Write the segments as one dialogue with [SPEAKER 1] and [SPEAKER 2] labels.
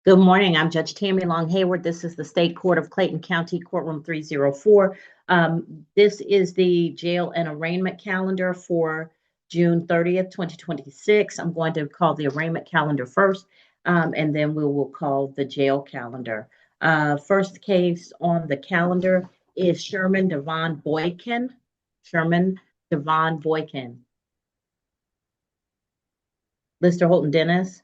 [SPEAKER 1] Good morning. I'm Judge Tammy Long Hayward. This is the State Court of Clayton County, Courtroom 304. This is the jail and arraignment calendar for June 30th, 2026. I'm going to call the arraignment calendar first, and then we will call the jail calendar. First case on the calendar is Sherman Devon Boykin. Sherman Devon Boykin. Mr. Holton Dennis.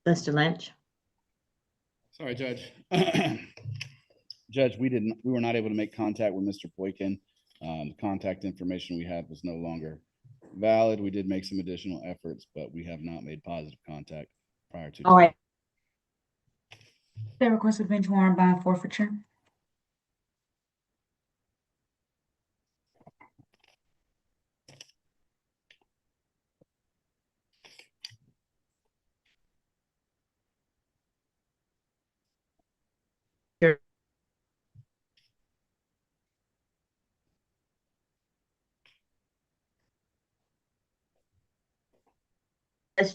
[SPEAKER 1] Mr. Lynch.
[SPEAKER 2] Sorry, Judge. Judge, we were not able to make contact with Mr. Boykin. The contact information we had was no longer valid. We did make some additional efforts, but we have not made positive contact prior to.
[SPEAKER 1] All right.
[SPEAKER 3] They requested bench warrant by forfeiture.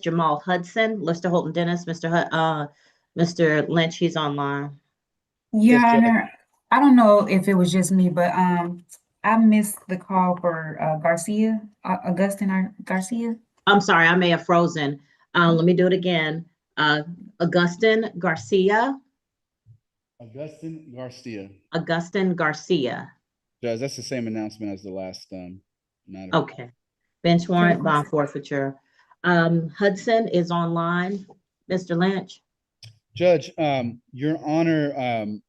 [SPEAKER 1] Jamal Hudson, Mr. Holton Dennis, Mr. Lynch, he's online.
[SPEAKER 3] Your
[SPEAKER 2] Yes, Judge.
[SPEAKER 3] Honor, I don't know if it was just me, but I missed the call for Garcia, Augustin Garcia.
[SPEAKER 1] I'm sorry, I may have frozen. Let me do it again. Augustin Garcia.
[SPEAKER 2] Augustin Garcia.
[SPEAKER 1] Augustin Garcia.
[SPEAKER 2] Judge, that's the same announcement as the last matter.
[SPEAKER 1] Okay. Bench warrant, bond forfeiture. Hudson is online. Mr. Lynch.
[SPEAKER 2] Judge, Your Honor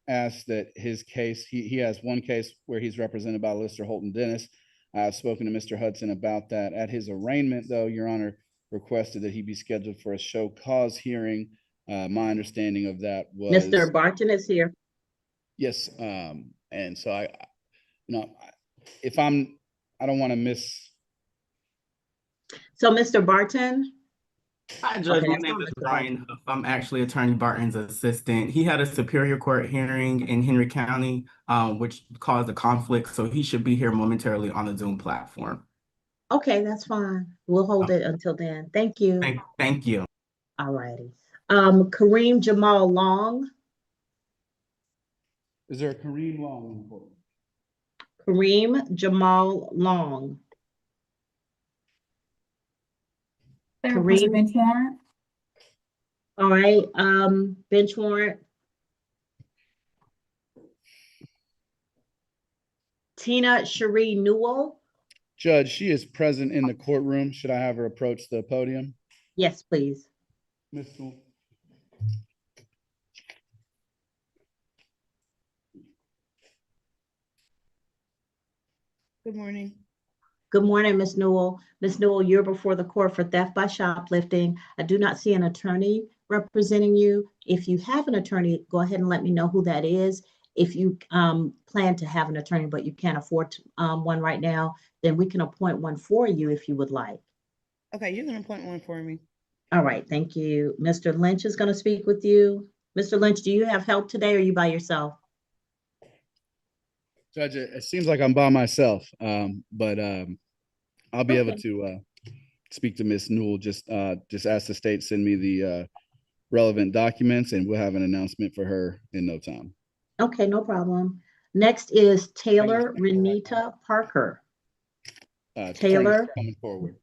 [SPEAKER 2] asked that his case, he has one case where he's represented by Mr. Holton Dennis. I've spoken to Mr. Hudson about that. At his arraignment, though, Your Honor requested that he be scheduled for a show cause hearing. My understanding of that was
[SPEAKER 1] Mr. Barton is here.
[SPEAKER 2] yes. And so I don't want to miss.
[SPEAKER 1] So Mr. Barton.
[SPEAKER 4] Hi, Judge.
[SPEAKER 1] Okay,
[SPEAKER 4] My name is Brian Huff. I'm actually Attorney Barton's assistant. He had a Superior Court hearing in Henry County, which caused a conflict, so he should be here momentarily on the Zoom platform.
[SPEAKER 1] Okay, that's fine. We'll hold it until then. Thank you.
[SPEAKER 4] Thank you.
[SPEAKER 1] All righty. Kareem Jamal Long.
[SPEAKER 2] Is there a Kareem Long?
[SPEAKER 1] Kareem Jamal Long.
[SPEAKER 3] They requested bench warrant.
[SPEAKER 1] All right, bench warrant. Tina Cherie Newell.
[SPEAKER 2] Judge, she is present in the courtroom. Should I have her approach the podium?
[SPEAKER 1] Yes, please.
[SPEAKER 2] Ms. Newell.
[SPEAKER 5] Good morning.
[SPEAKER 1] Good morning, Ms. Newell. Ms. Newell, you're before the court for theft by shoplifting. I do not see an attorney representing you. If you have an attorney, go ahead and let me know who that is. If you plan to have an attorney, but you can't afford one right now, then we can appoint one for you if you would like.
[SPEAKER 5] Okay, you can appoint one for me.
[SPEAKER 1] All right, thank you. Mr. Lynch is going to speak with you. Mr. Lynch, do you have help today or are you by yourself?
[SPEAKER 2] Judge, it seems like I'm by myself, but I'll be able to speak to Ms. Newell. Just ask the state send me the relevant documents, and we'll have an announcement for her in no time.
[SPEAKER 1] Okay, no problem. Next is Taylor Renita Parker. Taylor
[SPEAKER 2] coming forward.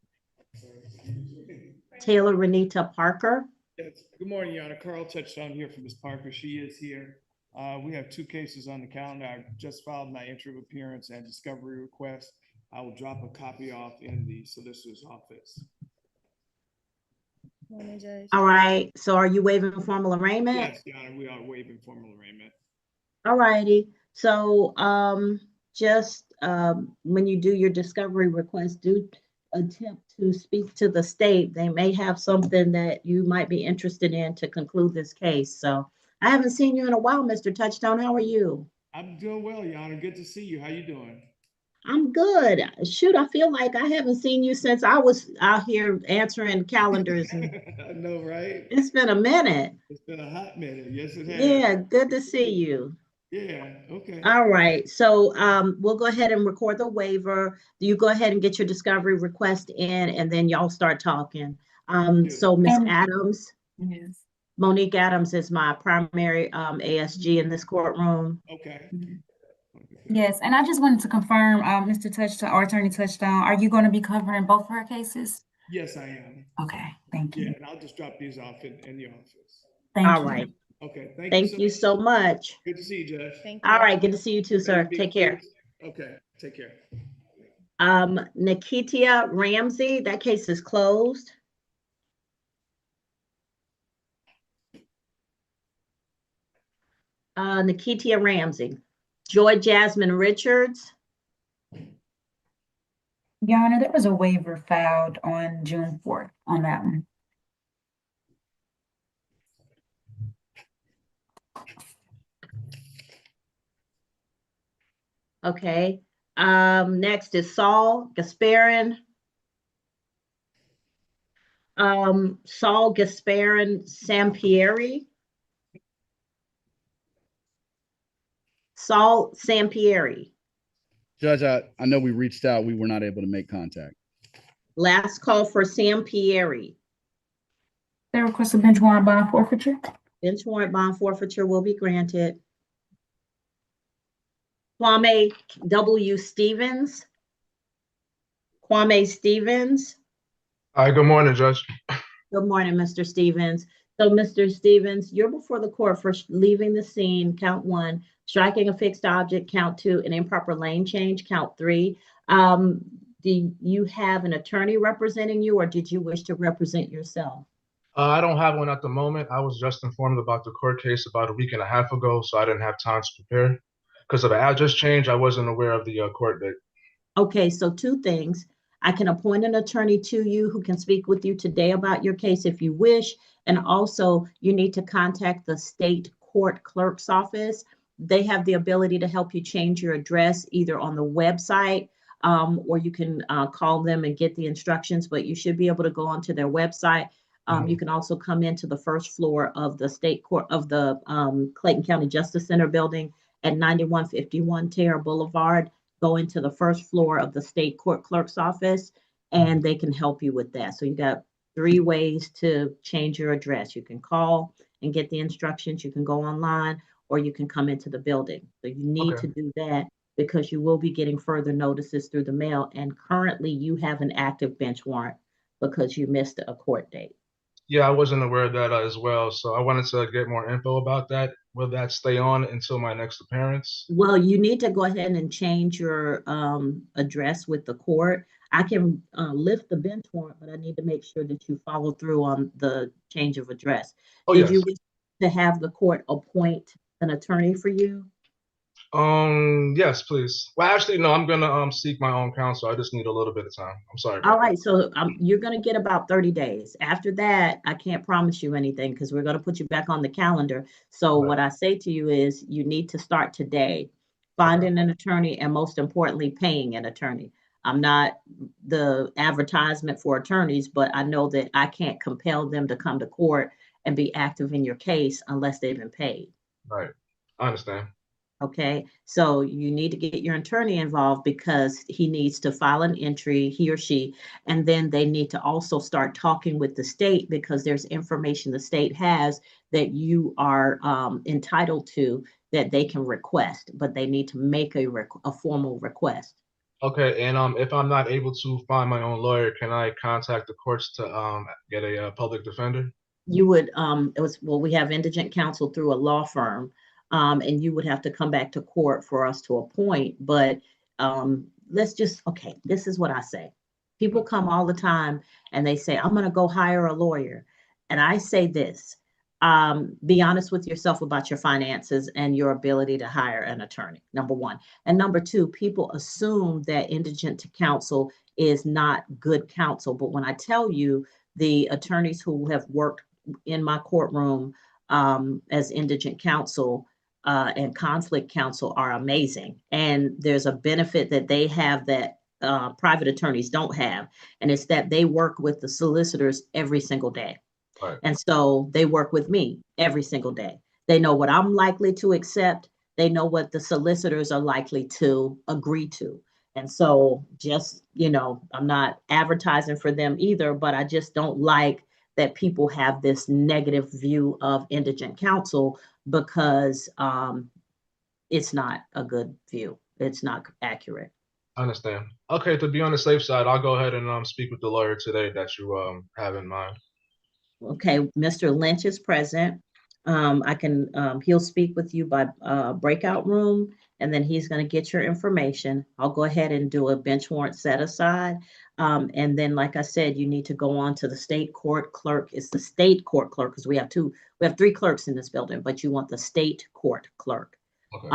[SPEAKER 1] Taylor Renita Parker.
[SPEAKER 6] Yes. Good morning, Your Honor. Carl touched on here for Ms. Parker. She is here. We have two cases on the calendar. I just filed my entry of appearance and discovery request. I will drop a copy off in the solicitor's office.
[SPEAKER 5] Morning, Judge.
[SPEAKER 1] All right. So are you waiving formal arraignment?
[SPEAKER 6] Yes, Your Honor, we are waiving formal arraignment.
[SPEAKER 1] All righty. So when you do your discovery request, do attempt to speak to the state. They may have something that you might be interested in to conclude this case. So I haven't seen you in a while, Mr. Touchstone. How are you?
[SPEAKER 6] I'm doing well, Your Honor. Good to see you. How you doing?
[SPEAKER 1] I'm good. Shoot, I feel like I haven't seen you since I was out here answering calendars. And
[SPEAKER 6] I know, right?
[SPEAKER 1] it's been a minute.
[SPEAKER 6] It's been a hot minute. Yes, it has.
[SPEAKER 1] Yeah, good to see you.
[SPEAKER 6] Yeah, okay.
[SPEAKER 1] All right, so we'll go ahead and record the waiver. You go ahead and get your discovery request in, and then y'all start talking. So Ms.
[SPEAKER 3] And-
[SPEAKER 1] Adams,
[SPEAKER 3] Yes.
[SPEAKER 1] Monique Adams is my primary ASG in this courtroom.
[SPEAKER 6] Okay.
[SPEAKER 3] Yes, and I just wanted to confirm, Mr. Touchdown or Attorney Touchdown, are you going to be covering both her cases?
[SPEAKER 6] Yes, I am.
[SPEAKER 3] Okay, thank
[SPEAKER 6] Yeah,
[SPEAKER 3] you.
[SPEAKER 6] and I'll just drop these off in the office.
[SPEAKER 3] Thank
[SPEAKER 1] All
[SPEAKER 3] you.
[SPEAKER 1] right,
[SPEAKER 6] Okay, thank you
[SPEAKER 1] thank
[SPEAKER 6] so
[SPEAKER 1] you
[SPEAKER 6] much.
[SPEAKER 1] so much.
[SPEAKER 6] Good to see you, Judge.
[SPEAKER 5] Thank you.
[SPEAKER 1] All right, good to see you too, sir.
[SPEAKER 6] Ready to be
[SPEAKER 1] Take care.
[SPEAKER 6] excused? Okay, take care.
[SPEAKER 1] Nikitia Ramsey, that case is closed. Nikitia Ramsey. Joy Jasmine Richards.
[SPEAKER 3] Your Honor, there was a waiver filed on June 4th on that one.
[SPEAKER 1] Okay. Next is Saul Gasparin. Saul Gasparin Sampieri. Saul Sampieri.
[SPEAKER 2] Judge, I know we reached out. We were not able to make contact.
[SPEAKER 1] Last call for Sampieri.
[SPEAKER 3] They request a bench warrant bond forfeiture.
[SPEAKER 1] Bench warrant bond forfeiture will be granted. Kwame W. Stevens. Kwame Stevens.
[SPEAKER 7] Hi, good morning, Judge.
[SPEAKER 1] Good morning, Mr. Stevens. So, Mr. Stevens, you're before the court for leaving the scene, count 1, striking a fixed object, count 2, an improper lane change, count 3. Do you have an attorney representing you, or did you wish to represent yourself?
[SPEAKER 7] I don't have one at the moment. I was just informed about the court case about a week and a half ago, so I didn't have time to prepare. Because of the address change, I wasn't aware of the court date.
[SPEAKER 1] Okay, so 2 things. I can appoint an attorney to you who can speak with you today about your case if you wish. And also, you need to contact the state court clerk's office. They have the ability to help you change your address either on the website, or you can call them and get the instructions, but you should be able to go onto their website. You can also come into the first floor of the state court of the Clayton County Justice Center building at 9151 Terra Boulevard. Go into the first floor of the state court clerk's office, and they can help you with that. So you got 3 ways to change your address. You can call and get the instructions. You can go online, or you can come into the building. So you need to do that because you will be getting further notices through the mail. And currently you have an active bench warrant because you missed a court date.
[SPEAKER 7] Yeah, I wasn't aware of that as well, so I wanted to get more info about that. Will that stay on until my next appearance?
[SPEAKER 1] Well, you need to go ahead and change your address with the court. I can lift the bench warrant, but I need to make sure that you follow through on the change of address.
[SPEAKER 7] Oh,
[SPEAKER 1] Did
[SPEAKER 7] yes.
[SPEAKER 1] you wish to have the court appoint an attorney for you?
[SPEAKER 7] Yes, please. Well, actually, no, I'm gonna seek my own counsel. I just need a little bit of time. I'm sorry about
[SPEAKER 1] All right, so you're going to get about 30 days. After that, I can't promise you anything because we're going to put you back on the calendar. So
[SPEAKER 7] Right.
[SPEAKER 1] what I say to you is you need to start today, finding an attorney, and most importantly, paying an attorney. I'm not the advertisement for attorneys, but I know that I can't compel them to come to court and be active in your case unless they've been paid.
[SPEAKER 7] Right. I understand.
[SPEAKER 1] Okay, so you need to get your attorney involved because he needs to file an entry, he or she, and then they need to also start talking with the state because there's information the state has that you are entitled to that they can request, but they need to make a formal request.
[SPEAKER 7] Okay, and if I'm not able to find my own lawyer, can I contact the courts to get a public defender?
[SPEAKER 1] You would, we have indigent counsel through a law firm, and you would have to come back to court for us to appoint, but okay, this is what I say. People come all the time and they say, I'm gonna go hire a lawyer. And I say this, be honest with yourself about your finances and your ability to hire an attorney, number 1. And number 2, people assume that indigent counsel is not good counsel. But when I tell you the attorneys who have worked in my courtroom as indigent counsel and conflict counsel are amazing. And there's a benefit that they have that private attorneys don't have. And it's that they work with the solicitors every single day.
[SPEAKER 7] Right.
[SPEAKER 1] And so they work with me every single day. They know what I'm likely to accept. they know what the solicitors are likely to agree to. And so just, I'm not advertising for them either, but I just don't like that people have this negative view of indigent counsel because it's not a good view. It's not accurate.
[SPEAKER 7] I understand. Okay, to be on the safe side, I'll go ahead and speak with the lawyer today that you have in mind.
[SPEAKER 1] Okay, Mr. Lynch is present. He'll speak with you by breakout room, and then he's going to get your information. I'll go ahead and do a bench warrant set aside. And then, like I said, you need to go on to the state court clerk. It's the state court clerk because we have three clerks in this building, but you want the state court clerk.
[SPEAKER 7] Okay.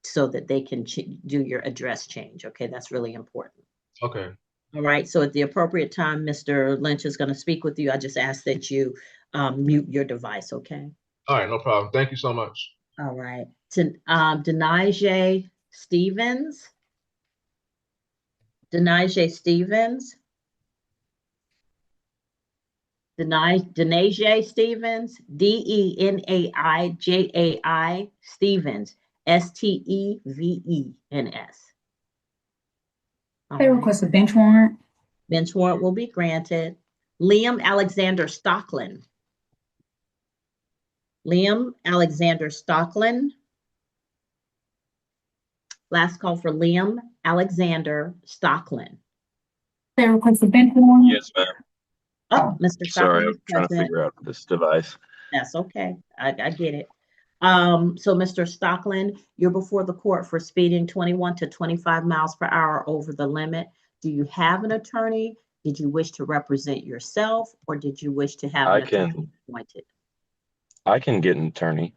[SPEAKER 1] So that they can do your address change. Okay, that's really important.
[SPEAKER 7] Okay.
[SPEAKER 1] All right, so at the appropriate time, Mr. Lynch is going to speak with you. I just ask that you mute your device, okay?
[SPEAKER 7] All right, no problem. Thank you so much.
[SPEAKER 1] All right. Denaje Stevens. Denaje Stevens. Denaje Stevens. Denaijai Stevens. Stevens.
[SPEAKER 3] They request a bench warrant.
[SPEAKER 1] Bench warrant will be granted. Liam Alexander Stockland. Liam Alexander Stockland. Last call for Liam Alexander Stockland.
[SPEAKER 3] They request a bench warrant.
[SPEAKER 8] Yes, ma'am.
[SPEAKER 1] Oh, Mr.
[SPEAKER 8] Sorry,
[SPEAKER 1] Stockland
[SPEAKER 8] I'm
[SPEAKER 1] is
[SPEAKER 8] trying to
[SPEAKER 1] present.
[SPEAKER 8] figure out this device.
[SPEAKER 1] That's okay. I get it. So Mr. Stockland, you're before the court for speeding 21 to 25 miles per hour over the limit. Do you have an attorney? Did you wish to represent yourself, or did you wish to have an attorney appointed?
[SPEAKER 8] I can get an attorney.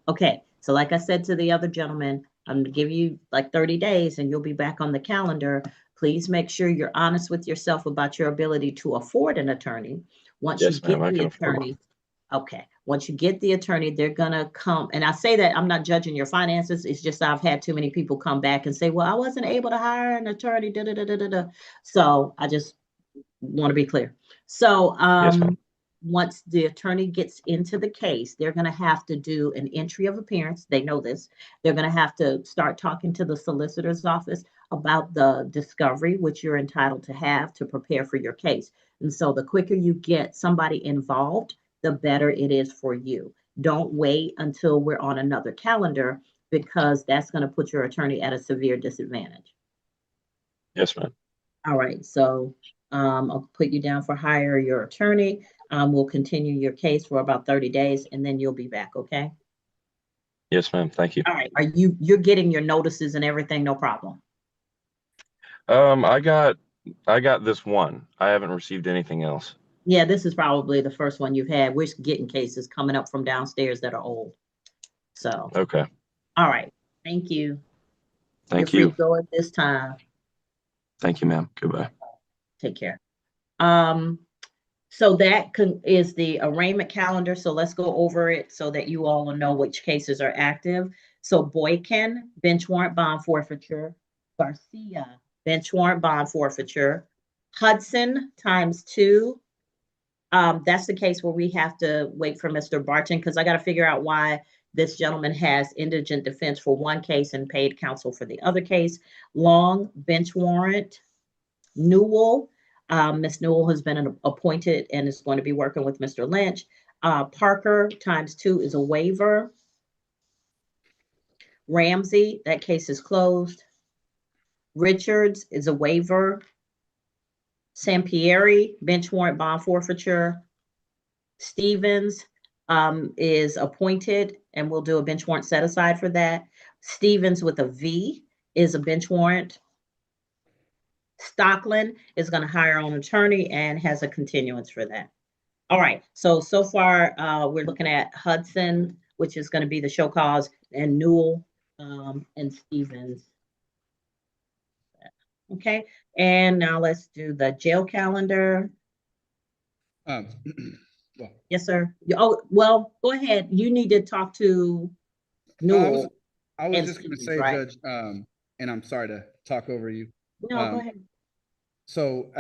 [SPEAKER 1] Okay, so like I said to the other gentleman, I'm gonna give you like 30 days and you'll be back on the calendar. Please make sure you're honest with yourself about your ability to afford an attorney. Once you
[SPEAKER 8] Yes,
[SPEAKER 1] get
[SPEAKER 8] ma'am, I
[SPEAKER 1] the
[SPEAKER 8] can afford
[SPEAKER 1] attorney, okay, once you get the attorney, they're gonna come, and I say that I'm not judging your finances. It's just I've had too many people come back and say, well, I wasn't able to hire an attorney, da da da da da da. So I just want to be clear. So
[SPEAKER 8] Yes, ma'am.
[SPEAKER 1] once the attorney gets into the case, they're going to have to do an entry of appearance. They know this. They're going to have to start talking to the solicitor's office about the discovery, which you're entitled to have to prepare for your case. And so the quicker you get somebody involved, the better it is for you. Don't wait until we're on another calendar, because that's going to put your attorney at a severe disadvantage.
[SPEAKER 8] Yes, ma'am.
[SPEAKER 1] All right, so I'll put you down for hire your attorney. We'll continue your case for about 30 days and then you'll be back, okay?
[SPEAKER 8] Yes, ma'am. Thank you.
[SPEAKER 1] All right, you're getting your notices and everything, no problem?
[SPEAKER 8] I got this one. I haven't received anything else.
[SPEAKER 1] Yeah, this is probably the first one you've had. We're getting cases coming up from downstairs that are old. So,
[SPEAKER 8] Okay.
[SPEAKER 1] all right, thank you.
[SPEAKER 8] Thank
[SPEAKER 1] You're
[SPEAKER 8] you.
[SPEAKER 1] free to go at this time.
[SPEAKER 8] Thank you, ma'am. Goodbye.
[SPEAKER 1] Take care. So that is the arraignment calendar. So let's go over it so that you all will know which cases are active. So Boykin, bench warrant bond forfeiture. Garcia, bench warrant bond forfeiture. Hudson ×2. That's the case where we have to wait for Mr. Barton, because I got to figure out why this gentleman has indigent defense for one case and paid counsel for the other case. Long, bench warrant. Newell, Ms. Newell has been appointed and is going to be working with Mr. Lynch. Parker ×2 is a waiver. Ramsey, that case is closed. Richards is a waiver. Sampieri, bench warrant bond forfeiture. Stevens is appointed and we'll do a bench warrant set aside for that. Stevens with a V is a bench warrant. Stockland is going to hire an attorney and has a continuance for that. All right. So far, we're looking at Hudson, which is going to be the show cause, and Newell and Stevens. Okay. And now let's do the jail calendar.
[SPEAKER 2] Well,
[SPEAKER 1] Yes, sir. Oh, well, go ahead. You need to talk to Newell.
[SPEAKER 2] I was
[SPEAKER 1] and
[SPEAKER 2] just going to
[SPEAKER 1] Stevens,
[SPEAKER 2] say,
[SPEAKER 1] right?
[SPEAKER 2] Judge, and I'm sorry to talk over you.
[SPEAKER 1] No, go ahead.
[SPEAKER 2] So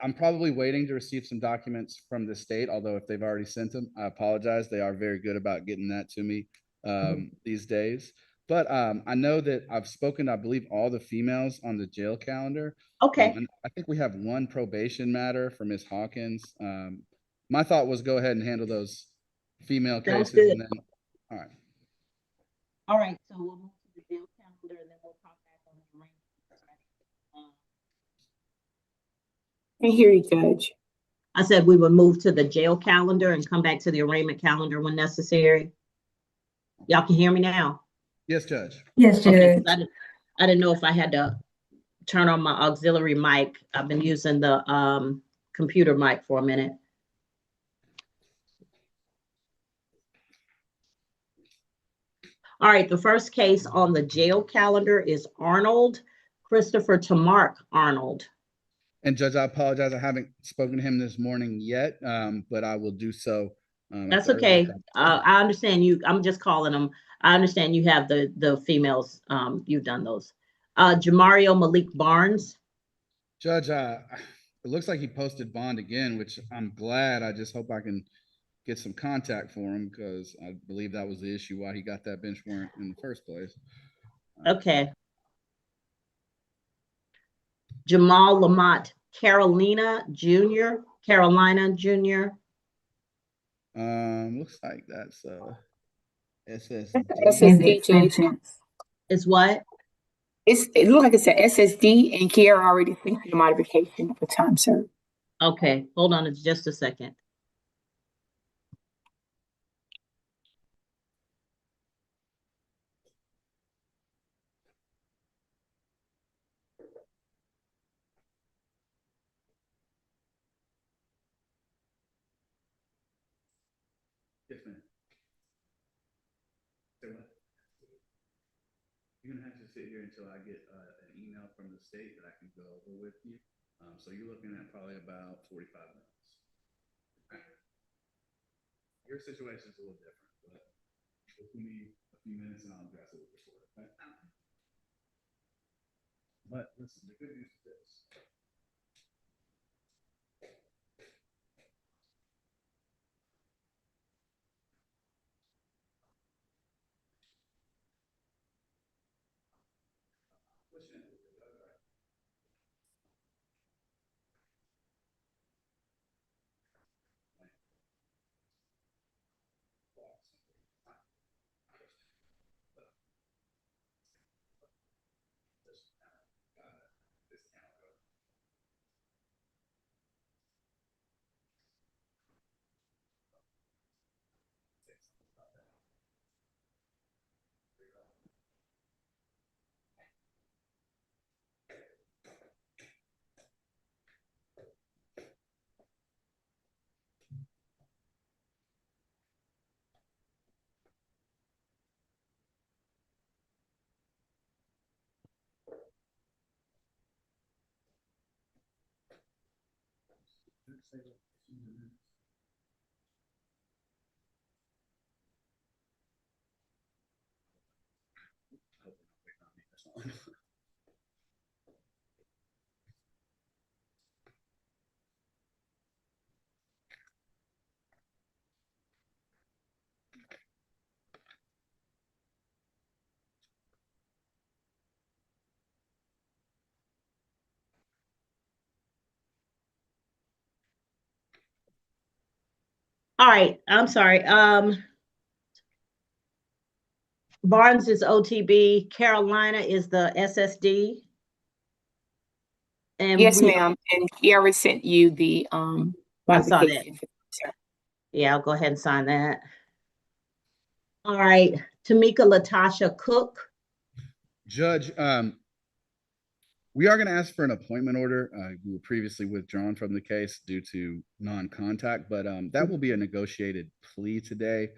[SPEAKER 2] I'm probably waiting to receive some documents from the state, although if they've already sent them, I apologize. They are very good about getting that to me these days. But I know that I've spoken to, I believe, all the females on the jail calendar.
[SPEAKER 1] Okay,
[SPEAKER 2] And I think we have one probation matter for Ms. Hawkins. My thought was go ahead and handle those female
[SPEAKER 1] sounds
[SPEAKER 2] cases,
[SPEAKER 1] good.
[SPEAKER 2] and then, all right.
[SPEAKER 1] All right, so we'll move to the jail calendar and then we'll talk back on the arraignments, right?
[SPEAKER 9] I hear you, Judge.
[SPEAKER 1] I said we would move to the jail calendar and come back to the arraignment calendar when necessary. Y'all can hear me now?
[SPEAKER 2] Yes, Judge.
[SPEAKER 3] Yes,
[SPEAKER 1] Okay, 'cause
[SPEAKER 3] Judge.
[SPEAKER 1] I didn't know if I had to turn on my auxiliary mic. I've been using the computer mic for a minute. All right, the first case on the jail calendar is Arnold, Christopher Tamark Arnold.
[SPEAKER 2] And Judge, I apologize. I haven't spoken to him this morning yet, but I will do so. At
[SPEAKER 1] That's
[SPEAKER 2] the
[SPEAKER 1] okay.
[SPEAKER 2] earliest.
[SPEAKER 1] I understand you. I'm just calling them. I understand you have the females. You've done those. Jamario Malik Barnes.
[SPEAKER 2] Judge, it looks like he posted bond again, which I'm glad. I just hope I can get some contact for him because I believe that was the issue why he got that bench warrant in the first place.
[SPEAKER 1] Okay. Jamal Lamont Carolina Jr.
[SPEAKER 2] Looks like that's SSD.
[SPEAKER 3] And
[SPEAKER 9] SSD, Judge.
[SPEAKER 3] sentence.
[SPEAKER 1] Is what?
[SPEAKER 9] It looks like it's a SSD, and Kiara already sent you the modification for time served.
[SPEAKER 1] Okay, hold on just a second.
[SPEAKER 2] Yes, ma'am. You're gonna have to sit here until I get an email from the state that I can go over with you. So you're looking at probably about 45 minutes. Your situation is a little different, but give me a few minutes and I'll address it with the court. Okay? But listen, the good news is this.
[SPEAKER 1] All right, I'm sorry. Barnes is OTB, Carolina is the SSD. And
[SPEAKER 9] Yes, ma'am. And Kiara sent you the
[SPEAKER 1] I saw that.
[SPEAKER 9] modification for time served.
[SPEAKER 1] Yeah, I'll go ahead and sign that. All right, Tamika Latasha Cook.
[SPEAKER 2] Judge, we are going to ask for an appointment order. We were previously withdrawn from the case due to non-contact, but that will be a negotiated plea today.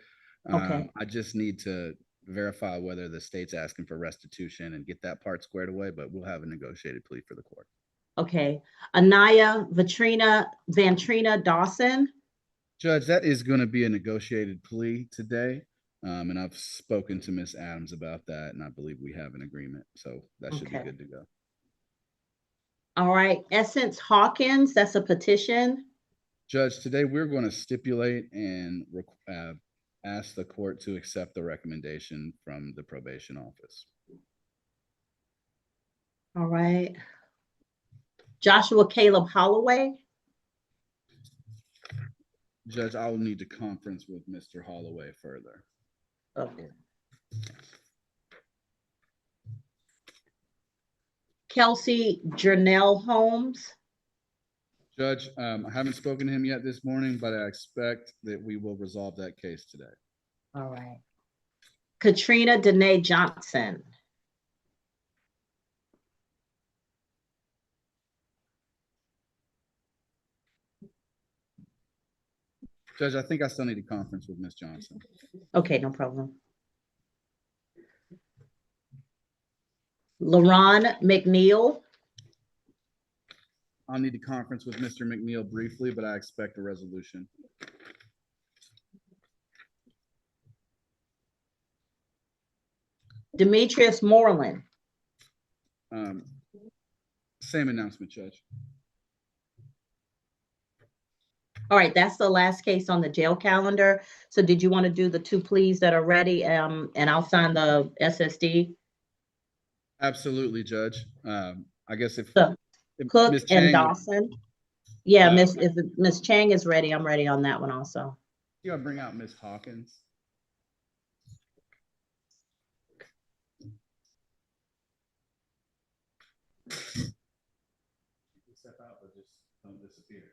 [SPEAKER 1] Okay.
[SPEAKER 2] I just need to verify whether the state's asking for restitution and get that part squared away, but we'll have a negotiated plea for the court.
[SPEAKER 1] Okay. Anaya Vantrina Dawson.
[SPEAKER 2] Judge, that is going to be a negotiated plea today. And I've spoken to Ms. Adams about that, and I believe we have an agreement. So that should be good to go.
[SPEAKER 1] All right. Essence Hawkins, that's a petition.
[SPEAKER 2] Judge, today we're going to stipulate and ask the court to accept the recommendation from the probation office.
[SPEAKER 1] All right. Joshua Caleb Holloway.
[SPEAKER 2] Judge, I will need to conference with Mr. Holloway further.
[SPEAKER 1] Okay. Kelsey Jernell Holmes.
[SPEAKER 2] Judge, I haven't spoken to him yet this morning, but I expect that we will resolve that case today.
[SPEAKER 1] All right. Katrina Danae Johnson.
[SPEAKER 2] Judge, I think I still need to conference with Ms. Johnson.
[SPEAKER 1] Okay, no problem. LaRon McNeil.
[SPEAKER 2] I'll need to conference with Mr. McNeil briefly, but I expect a resolution.
[SPEAKER 1] Demetrius Moreland.
[SPEAKER 2] Same announcement, Judge.
[SPEAKER 1] All right, that's the last case on the jail calendar. So did you want to do the two pleas that are ready? And I'll sign the SSD.
[SPEAKER 2] Absolutely, Judge. I guess if
[SPEAKER 1] So
[SPEAKER 2] Ms.
[SPEAKER 1] Cook and
[SPEAKER 2] Chang,
[SPEAKER 1] Dawson. Yeah,
[SPEAKER 2] Uh,
[SPEAKER 1] if Miss Chang is ready, I'm ready on that one also.
[SPEAKER 2] you gotta bring out Ms. Hawkins. Step out, but just don't disappear.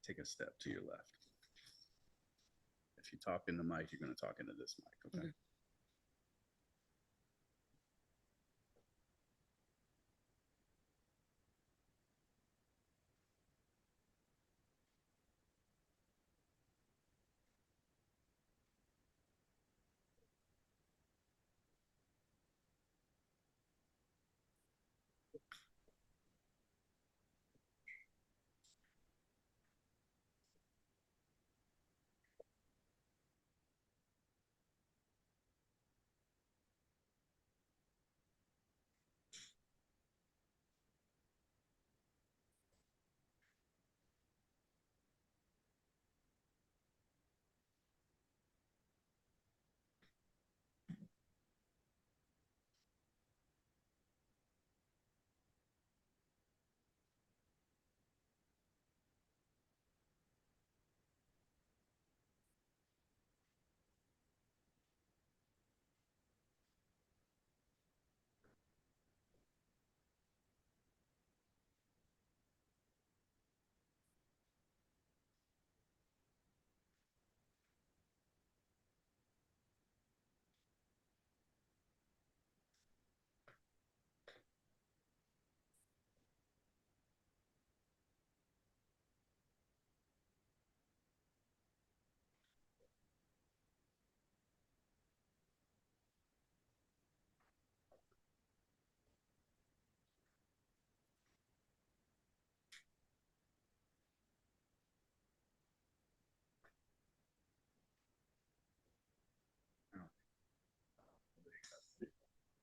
[SPEAKER 2] Take a step to your left. If you talk in the mic, you're going to talk into this mic, okay?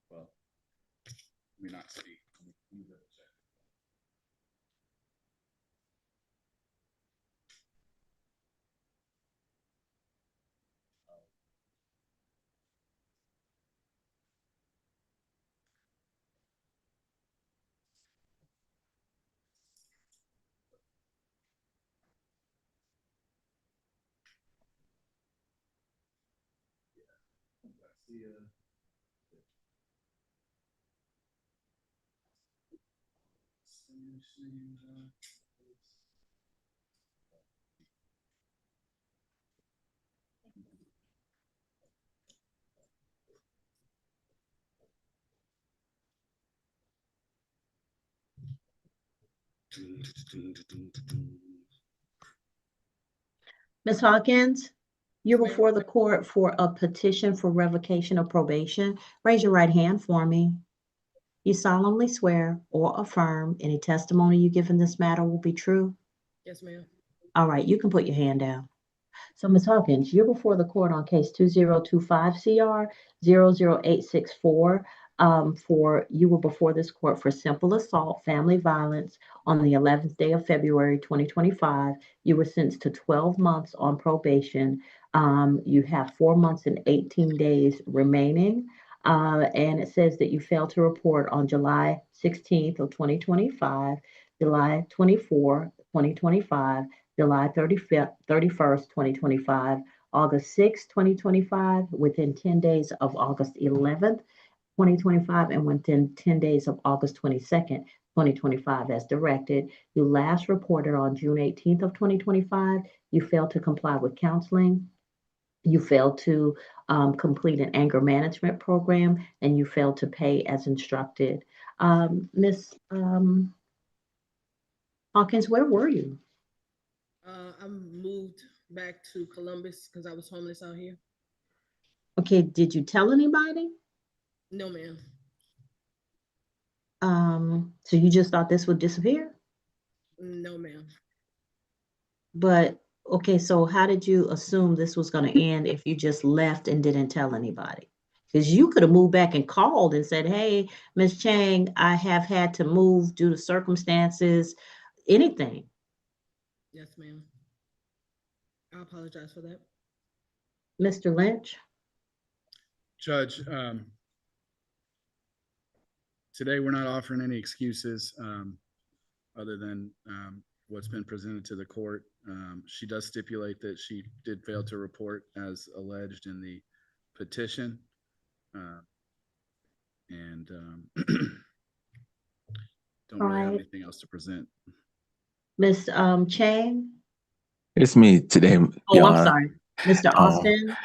[SPEAKER 2] Well, let me not speak. Let me double check.
[SPEAKER 1] Ms. Hawkins, you're
[SPEAKER 5] Ma'am.
[SPEAKER 1] before the court for a petition for revocation of probation. Raise your right hand for me. You solemnly swear or affirm any testimony you give in this matter will be true?
[SPEAKER 5] Yes, ma'am.
[SPEAKER 1] All right, you can put your hand down. So, Ms. Hawkins, you're before the court on case 2025 CR 00864. For you were before this court for simple assault, family violence on the 11th day of February 2025. You were sentenced to 12 months on probation. You have 4 months and 18 days remaining. And it says that you failed to report on July 16th of 2025, July 24, 2025, July 31st, 2025, August 6th, 2025, within 10 days of August 11th, 2025, and within 10 days of August 22nd, 2025, as directed. You last reported on June 18th of 2025. You failed to comply with counseling. You failed to complete an anger management program, and you failed to pay as instructed. Ms. Hawkins, where were you?
[SPEAKER 5] I moved back to Columbus because I was homeless out here.
[SPEAKER 1] Okay, did you tell anybody?
[SPEAKER 5] No, ma'am.
[SPEAKER 1] So you just thought this would disappear?
[SPEAKER 5] No, ma'am.
[SPEAKER 1] But okay, so how did you assume this was going to end if you just left and didn't tell anybody? Because you could have moved back and called and said, "Hey, Miss Chang, I have had to move due to circumstances," anything.
[SPEAKER 5] Yes, ma'am. I apologize for that.
[SPEAKER 1] Mr. Lynch?
[SPEAKER 2] Judge, today we're not offering any excuses other than what's been presented to the court. She does stipulate that she did fail to report as alleged in the petition. And don't
[SPEAKER 1] All
[SPEAKER 2] really have
[SPEAKER 1] right.
[SPEAKER 2] anything else to present.
[SPEAKER 1] Miss Chang?
[SPEAKER 10] It's me today,
[SPEAKER 1] Oh,
[SPEAKER 10] Your
[SPEAKER 1] I'm
[SPEAKER 10] Honor.
[SPEAKER 1] sorry. Mr. Austin?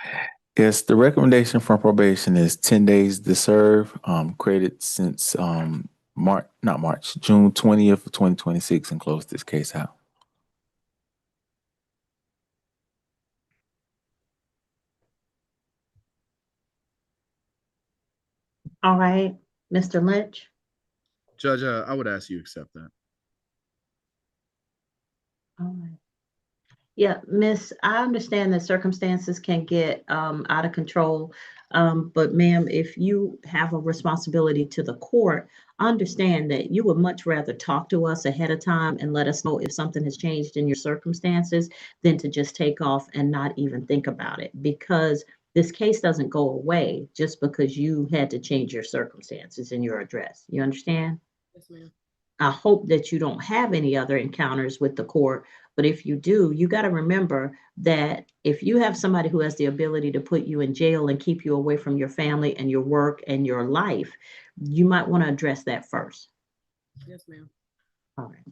[SPEAKER 10] Yes, the recommendation from probation is 10 days to serve, created since June 20th of 2026, and close this case out.
[SPEAKER 1] All right. Mr. Lynch?
[SPEAKER 2] Judge, I would ask you accept that.
[SPEAKER 1] All right. Yeah, Miss, I understand that circumstances can get out of control. But ma'am, if you have a responsibility to the court, understand that you would much rather talk to us ahead of time and let us know if something has changed in your circumstances than to just take off and not even think about it. Because this case doesn't go away just because you had to change your circumstances in your address. You understand?
[SPEAKER 5] Yes, ma'am.
[SPEAKER 1] I hope that you don't have any other encounters with the court, but if you do, you got to remember that if you have somebody who has the ability to put you in jail and keep you away from your family and your work and your life, you might want to address that first.
[SPEAKER 5] Yes, ma'am.
[SPEAKER 1] All right.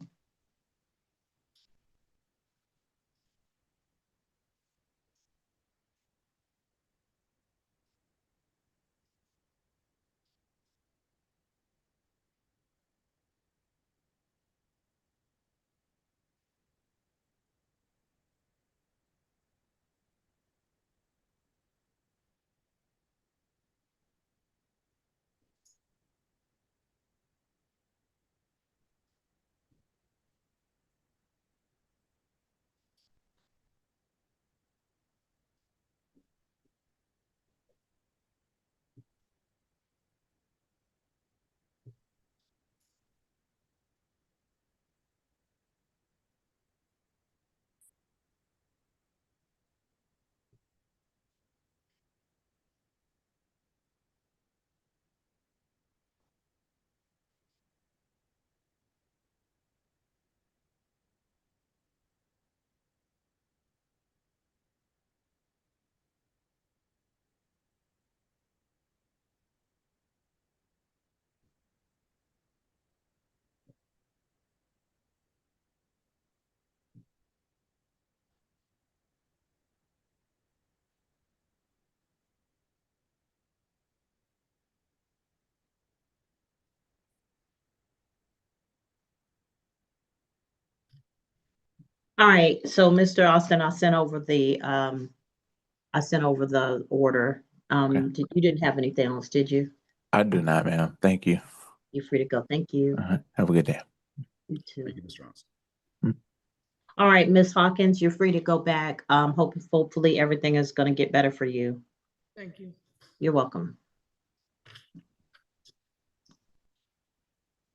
[SPEAKER 1] All right, so Mr. Austin, I sent over the order. You didn't have anything else, did you?
[SPEAKER 10] I do not, ma'am. Thank you.
[SPEAKER 1] You're free to go. Thank you.
[SPEAKER 10] Have a good day.
[SPEAKER 1] You too.
[SPEAKER 2] Thank you, Mr. Austin.
[SPEAKER 1] All right, Ms. Hawkins, you're free to go back. Hopefully everything is going to get better for you.
[SPEAKER 5] Thank you.
[SPEAKER 1] You're welcome.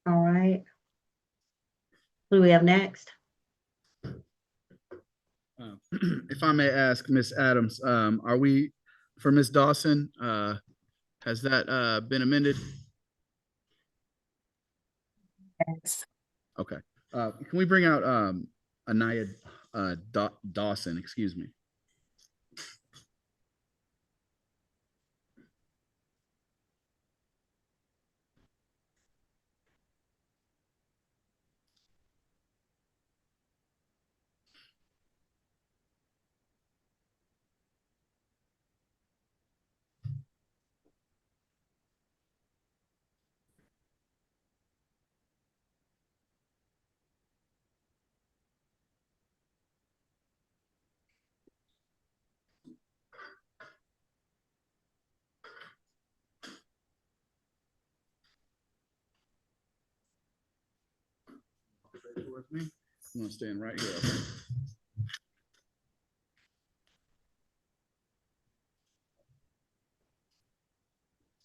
[SPEAKER 1] All right. Who do we have next?
[SPEAKER 2] If I may ask, Miss Adams, are we, for Miss Dawson, has that been amended?
[SPEAKER 3] Yes.
[SPEAKER 2] Okay. Can we bring out Anaya Dawson, excuse me? With me? I'm gonna stand right here.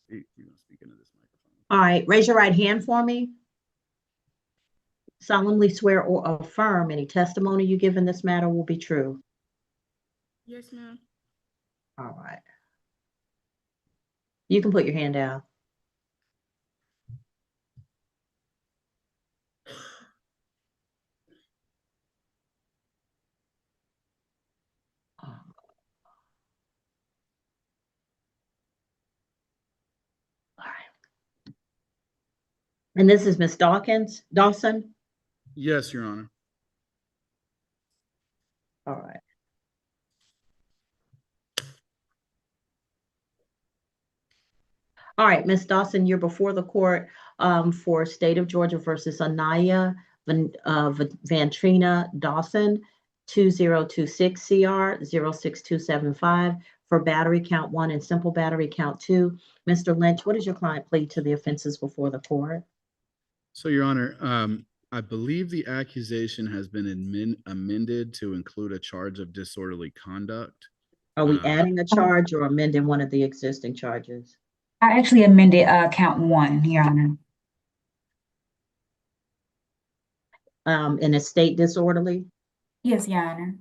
[SPEAKER 2] Okay? You're gonna speak into this microphone.
[SPEAKER 1] All right, raise your right hand for me. Solemnly swear or affirm any testimony you give in this matter will be true.
[SPEAKER 5] Yes, ma'am.
[SPEAKER 1] All right. You can put your hand down. All right. And this is Miss Dawson?
[SPEAKER 2] Yes, Your Honor.
[SPEAKER 1] All right. All right, Ms. Dawson, you're before the court for State of Georgia versus Anaya Vantrina Dawson, 2026 CR 06275 for battery count 1 and simple battery count 2. Mr. Lynch, what does your client plead to the offenses before the court?
[SPEAKER 2] So, Your Honor, I believe the accusation has been amended to include a charge of disorderly conduct.
[SPEAKER 1] Are we adding a charge or amending one of the existing charges?
[SPEAKER 3] I actually amended count 1, Your Honor.
[SPEAKER 1] In a state disorderly?
[SPEAKER 3] Yes, Your Honor.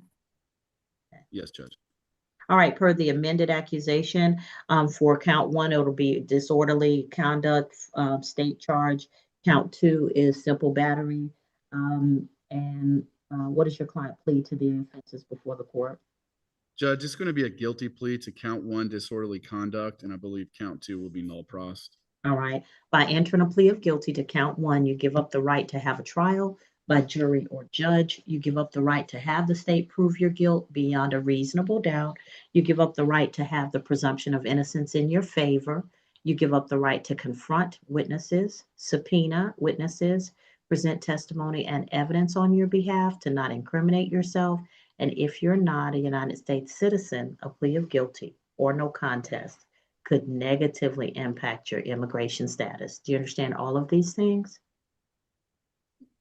[SPEAKER 2] Yes, Judge.
[SPEAKER 1] All right, per the amended accusation, for count 1, it'll be disorderly conduct, state charge. Count 2 is simple battery. What does your client plead to the offenses before the court?
[SPEAKER 2] Judge, it's going to be a guilty plea to count 1 disorderly conduct, and I believe count 2 will be null prost.
[SPEAKER 1] All right, by entering a plea of guilty to count 1, you give up the right to have a trial by jury or judge. You give up the right to have the state prove your guilt beyond a reasonable doubt. You give up the right to have the presumption of innocence in your favor. You give up the right to confront witnesses, subpoena witnesses, present testimony and evidence on your behalf, to not incriminate yourself. And if you're not a United States citizen, a plea of guilty or no contest could negatively impact your immigration status. Do you understand all of these things?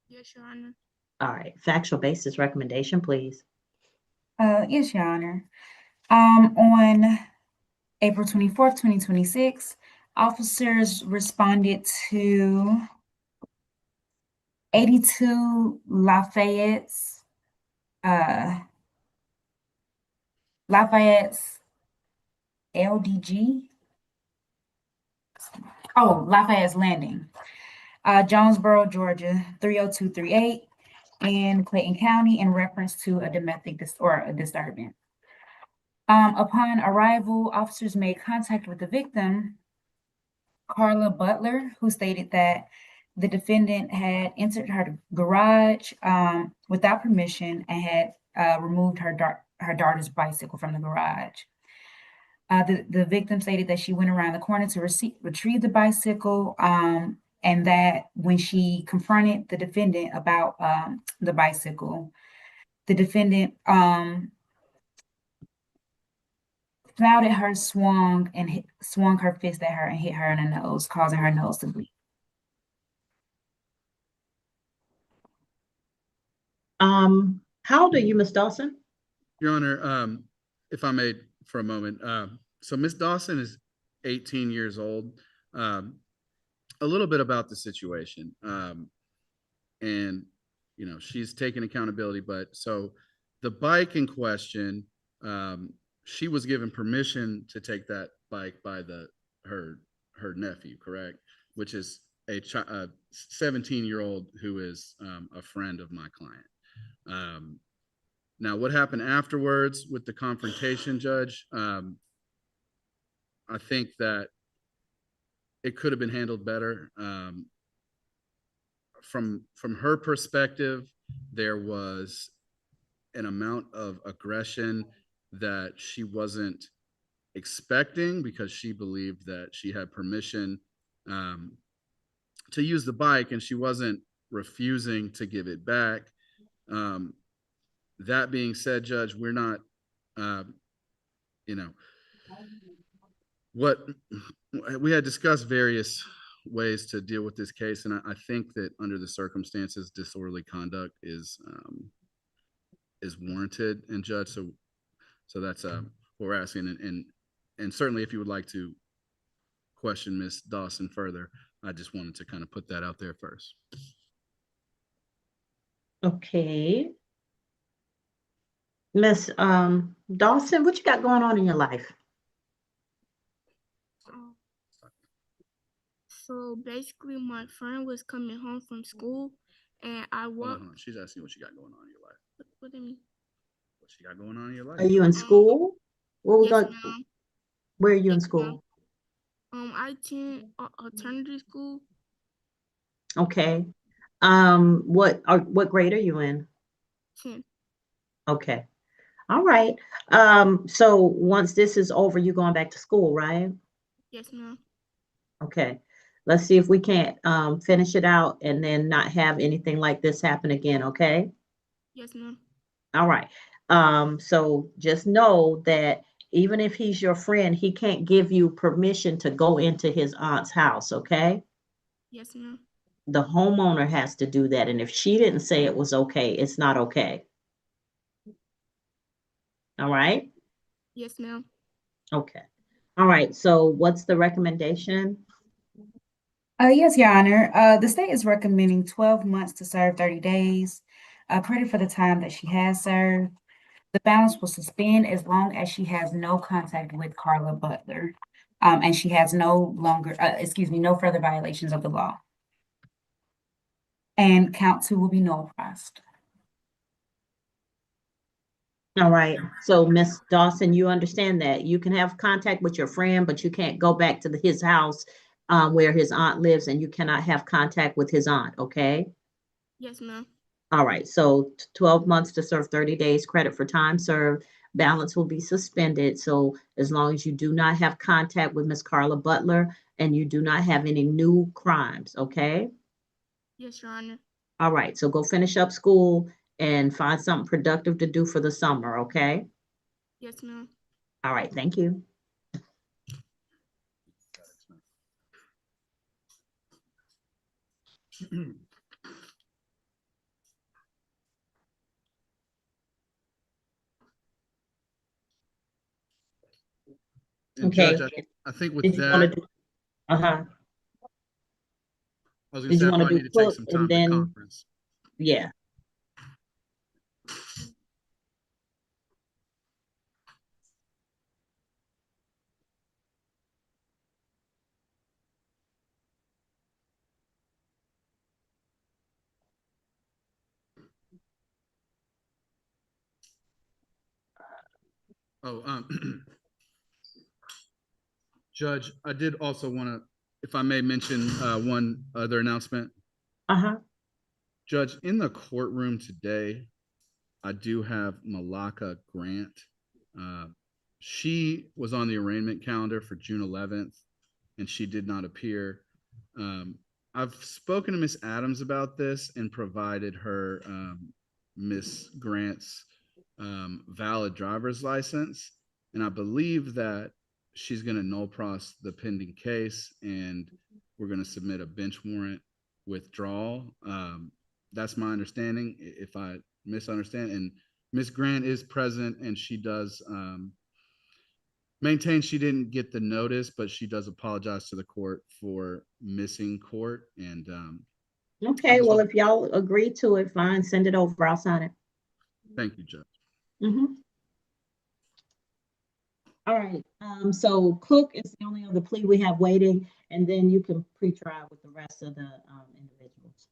[SPEAKER 5] Yes, Your Honor.
[SPEAKER 1] All right, factual basis recommendation, please.
[SPEAKER 3] Yes, Your Honor. On April 24th, 2026, officers responded to 82 Lafayette's LDG. Oh, Lafayette's Landing, Jonesboro, Georgia, 30238, in Clayton County, in reference to a domestic disturbance. Upon arrival, officers made contact with the victim, Carla Butler, who stated that the defendant had entered her garage without permission and had removed her daughter's bicycle from the garage. The victim stated that she went around the corner to retrieve the bicycle, and that when she confronted the defendant about the bicycle, The defendant flouted her, swung her fist at her and hit her in the nose, causing her nose to bleed.
[SPEAKER 1] How old are you, Miss Dawson?
[SPEAKER 2] Your Honor, if I may for a moment, so Miss Dawson is 18 years old. A little bit about the situation, and you know she's taking accountability. But so the bike in question, she was given permission to take that bike by her nephew, correct? Which is a 17-year-old who is a friend of my client. Now, what happened afterwards with the confrontation, Judge? I think that it could have been handled better. From her perspective, there was an amount of aggression that she wasn't expecting because she believed that she had permission to use the bike, and she wasn't refusing to give it back. That being said, Judge, we're not, what we had discussed various ways to deal with this case, and I think that under the circumstances, disorderly conduct is warranted. And Judge, so that's what we're asking, and certainly if you would like to question Ms. Dawson further, I just wanted to kind of put that out there first.
[SPEAKER 1] Okay. Miss Dawson, what you got going on in your life?
[SPEAKER 11] So basically, my friend was coming home from school, and I walked.
[SPEAKER 2] Hold on. She's asking what you got going on in your life.
[SPEAKER 11] What do you mean?
[SPEAKER 2] What you got going on in your life?
[SPEAKER 1] Are you in school? What was
[SPEAKER 11] Yes,
[SPEAKER 1] that?
[SPEAKER 11] ma'am.
[SPEAKER 1] Where are you in
[SPEAKER 11] Yes,
[SPEAKER 1] school?
[SPEAKER 11] I attend alternative school.
[SPEAKER 1] Okay. What grade are you in?
[SPEAKER 11] 10.
[SPEAKER 1] Okay. All right. So once this is over, you're going back to school, right?
[SPEAKER 11] Yes, ma'am.
[SPEAKER 1] Okay. Let's see if we can't finish it out and then not have anything like this happen again, okay?
[SPEAKER 11] Yes, ma'am.
[SPEAKER 1] All right. So just know that even if he's your friend, he can't give you permission to go into his aunt's house, okay?
[SPEAKER 11] Yes, ma'am.
[SPEAKER 1] The homeowner has to do that. And if she didn't say it was okay, it's not okay. All right?
[SPEAKER 11] Yes, ma'am.
[SPEAKER 1] Okay. All right. So what's the recommendation?
[SPEAKER 3] Yes, Your Honor. The state is recommending 12 months to serve 30 days, credit for the time that she has served. The balance will suspend as long as she has no contact with Carla Butler, and she has no further violations of the law. And count 2 will be nullified.
[SPEAKER 1] All right. So Miss Dawson, you understand that you can have contact with your friend, but you can't go back to his house where his aunt lives, and you cannot have contact with his aunt, okay?
[SPEAKER 11] Yes, ma'am.
[SPEAKER 1] All right. So 12 months to serve 30 days, credit for time served, balance will be suspended. So as long as you do not have contact with Miss Carla Butler and you do not have any new crimes, okay?
[SPEAKER 11] Yes, Your Honor.
[SPEAKER 1] All right. So go finish up school and find something productive to do for the summer, okay?
[SPEAKER 11] Yes, ma'am.
[SPEAKER 1] All right. Thank you.
[SPEAKER 2] And
[SPEAKER 1] Okay.
[SPEAKER 2] Judge, I think with
[SPEAKER 1] Did you want to
[SPEAKER 2] that,
[SPEAKER 1] do? Uh-huh.
[SPEAKER 2] I was gonna
[SPEAKER 1] Did
[SPEAKER 2] say
[SPEAKER 1] you
[SPEAKER 2] I
[SPEAKER 1] want to
[SPEAKER 2] probably
[SPEAKER 1] do
[SPEAKER 2] need to take
[SPEAKER 1] Cook
[SPEAKER 2] some
[SPEAKER 1] and
[SPEAKER 2] time to
[SPEAKER 1] then,
[SPEAKER 2] conference.
[SPEAKER 1] yeah.
[SPEAKER 2] Oh, Judge, I did also want to, if I may mention one other announcement.
[SPEAKER 1] Uh-huh.
[SPEAKER 2] Judge, in the courtroom today, I do have Malaka Grant. She was on the arraignment calendar for June 11th, and she did not appear. I've spoken to Miss Adams about this and provided her Miss Grant's valid driver's license. And I believe that she's going to null pros the pending case, and we're going to submit a bench warrant withdrawal. That's my understanding. If I misunderstand, and Miss Grant is present, and she does maintain she didn't get the notice, but she does apologize to the court for missing court. And
[SPEAKER 1] Okay, well, if y'all agree to it, fine, send it over. I'll sign it.
[SPEAKER 2] thank you, Judge.
[SPEAKER 1] All right, so Cook is the only other plea we have waiting, and then you can pre-trial with the rest of the individuals.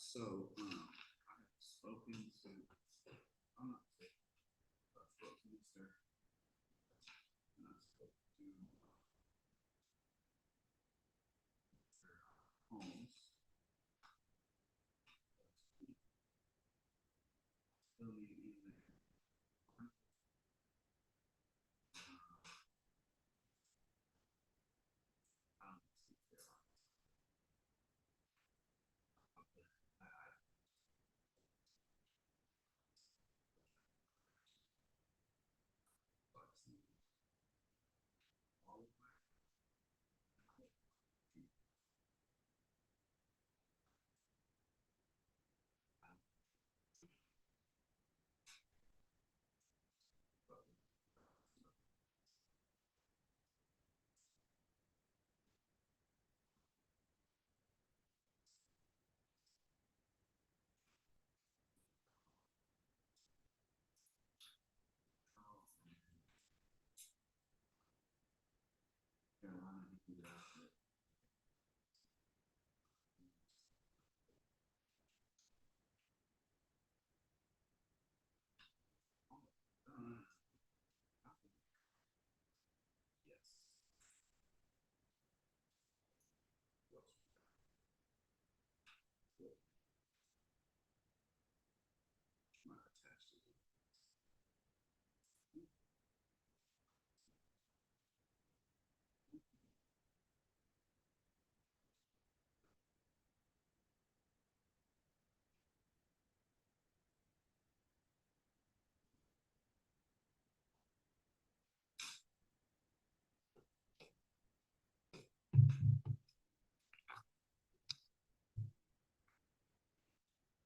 [SPEAKER 2] So, I have spoken to, I'm not sick, I spoke to Mr. And I spoke to Mr. Holmes. Still need either. I don't see if there are.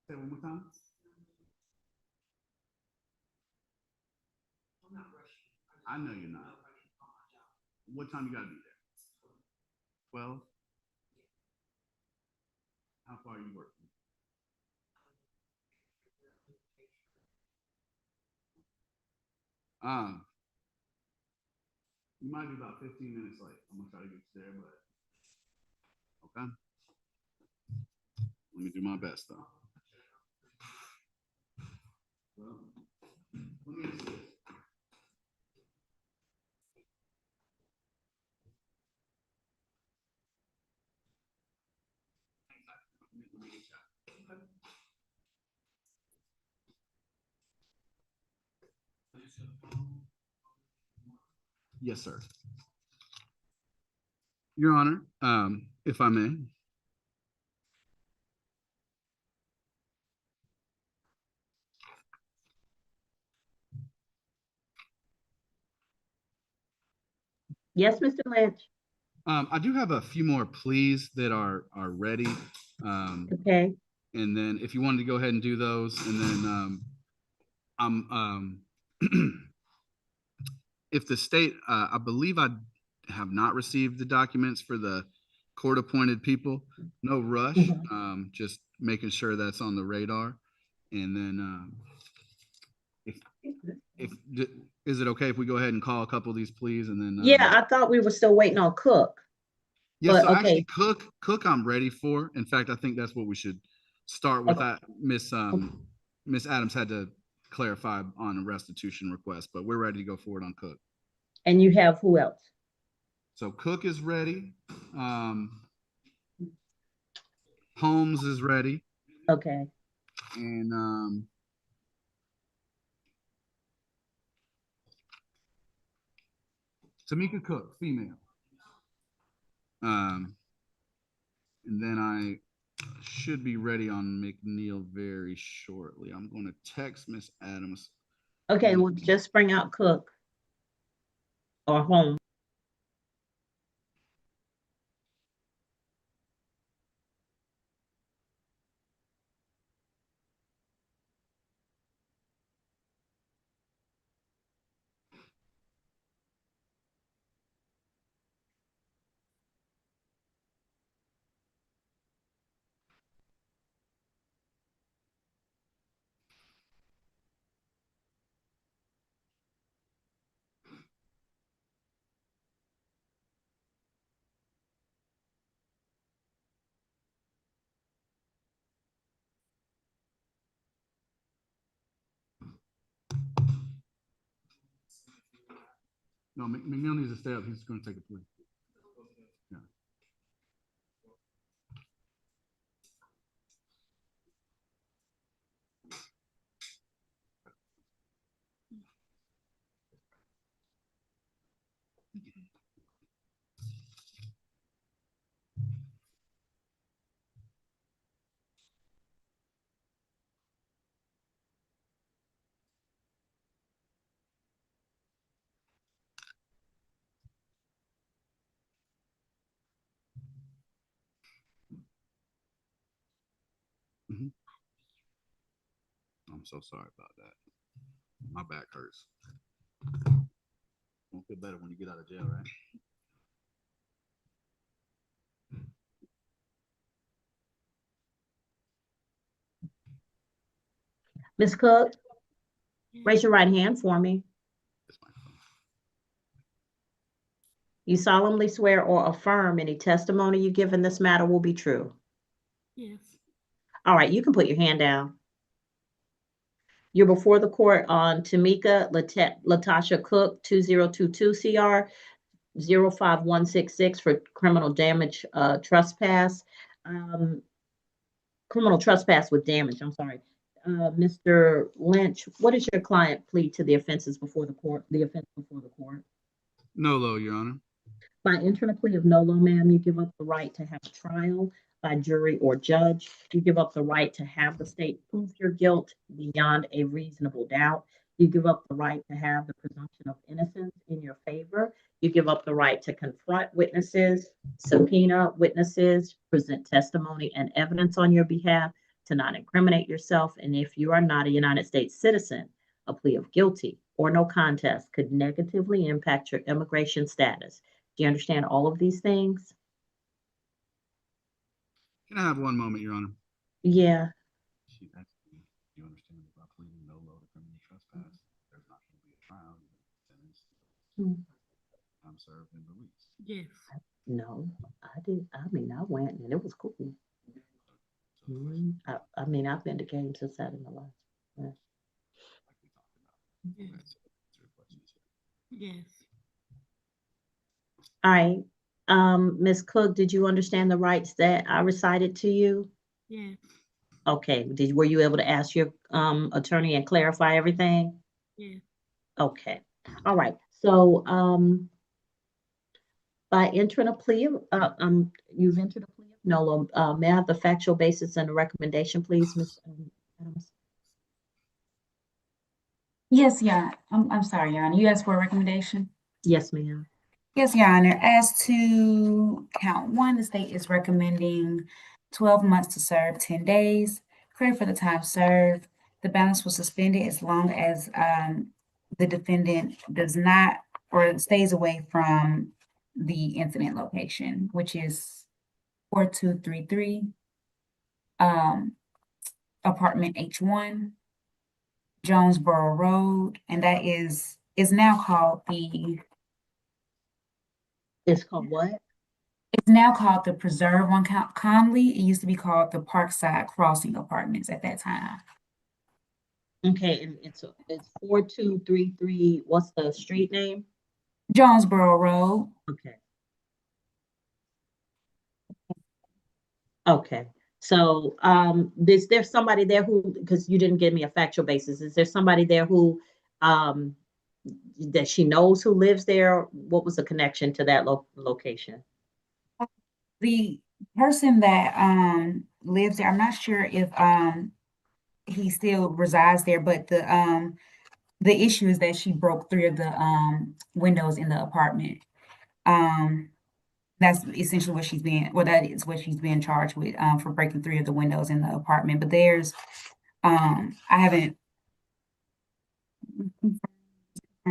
[SPEAKER 2] Say it one more time. I know you're not. What time you gotta be there? 12? How far are you working? You might be about 15 minutes late. I'm gonna try to get you there, but okay. Let me do my best though. Well, let me ask you this. Let me get you out. Yes, sir. Your Honor, if I may.
[SPEAKER 1] Yes, Mr. Lynch.
[SPEAKER 2] I do have a few more pleas that are ready.
[SPEAKER 1] Okay.
[SPEAKER 2] And then if you wanted to go ahead and do those, and then I'm if the state, I believe I have not received the documents for the court-appointed people. No rush, just making sure that's on the radar. And then if is it okay if we go ahead and call a couple of these pleas and then?
[SPEAKER 1] Yeah, I thought we were still waiting on Cook.
[SPEAKER 2] Yeah,
[SPEAKER 1] but
[SPEAKER 2] so
[SPEAKER 1] okay.
[SPEAKER 2] actually Cook I'm ready for. In fact, I think that's what we should start with. That Miss Adams had to clarify on a restitution request, but we're ready to go forward on Cook.
[SPEAKER 1] And you have who else?
[SPEAKER 2] So Cook is ready. Holmes is ready.
[SPEAKER 1] Okay.
[SPEAKER 2] And Tamika Cook, female. And then I should be ready on McNeil very shortly. I'm going to text Miss Adams.
[SPEAKER 1] Okay, well, just bring out Cook or Home.
[SPEAKER 2] No, McNeil needs to stay up. He's going to take a plea. Yeah. Mhm. I'm so sorry about that. My back hurts. Won't feel better when you get out of jail, right?
[SPEAKER 1] Ms. Cook, raise your right hand for me. You solemnly swear or affirm any testimony you give in this matter will be true.
[SPEAKER 11] Yes.
[SPEAKER 1] All right, you can put your hand down. You're before the court on Tamika Latasha Cook, 2022 CR 05166 for criminal damage, trespass. Criminal trespass with damage, I'm sorry. Mr. Lynch, what is your client plead to the offenses before the court, the offense before the court?
[SPEAKER 2] No, Your Honor.
[SPEAKER 1] By entering a plea of nolo, ma'am, you give up the right to have a trial by jury or judge. You give up the right to have the state prove your guilt beyond a reasonable doubt. You give up the right to have the presumption of innocence in your favor. You give up the right to confront witnesses, subpoena witnesses, present testimony and evidence on your behalf, to not incriminate yourself. And if you are not a United States citizen, a plea of guilty or no contest could negatively impact your immigration status. Do you understand all of these things?
[SPEAKER 2] Can I have one moment, Your Honor?
[SPEAKER 1] Yeah.
[SPEAKER 2] She asked me, do you understand that by pleading no low to criminal trespass, there's not going to be a trial, sentence, time served and released?
[SPEAKER 11] Yes.
[SPEAKER 1] No, I did. I mean, I went and it was cool. I mean, I've been to games since that in my life. Yeah.
[SPEAKER 11] Yes. Yes.
[SPEAKER 1] All right. Ms. Cook, did you understand the rights that I recited to you?
[SPEAKER 11] Yes.
[SPEAKER 1] Okay. Were you able to ask your attorney and clarify everything?
[SPEAKER 11] Yes.
[SPEAKER 1] Okay. All right. So by entering a plea, you've entered a plea of nolo. May I have the factual basis and the recommendation, please, Ms. Adams?
[SPEAKER 3] Yes, yeah. I'm sorry, Your Honor. You asked for a recommendation?
[SPEAKER 1] Yes, ma'am.
[SPEAKER 3] Yes, Your Honor. As to count one, the state is recommending 12 months to serve 10 days. Credit for the time served. The balance was suspended as long as the defendant does not or stays away from the incident location, which is 4233 apartment H1, Jonesboro Road, and that is now called the
[SPEAKER 1] It's called what?
[SPEAKER 3] It's now called the Preserve on Conley. It used to be called the Parkside Crossing Apartments at that time.
[SPEAKER 1] Okay, and it's 4233. What's the street name?
[SPEAKER 3] Jonesboro Road.
[SPEAKER 1] Okay. Okay. So, is there somebody there who, because you didn't give me a factual basis, is there somebody there who, that she knows who lives there? What was the connection to that location?
[SPEAKER 3] The person that lives there, I'm not sure if he still resides there, but the issue is that she broke 3 of the windows in the apartment. That's essentially what she's being, well, that is what she's being charged with for breaking 3 of the windows in the apartment. But there's I haven't
[SPEAKER 2] I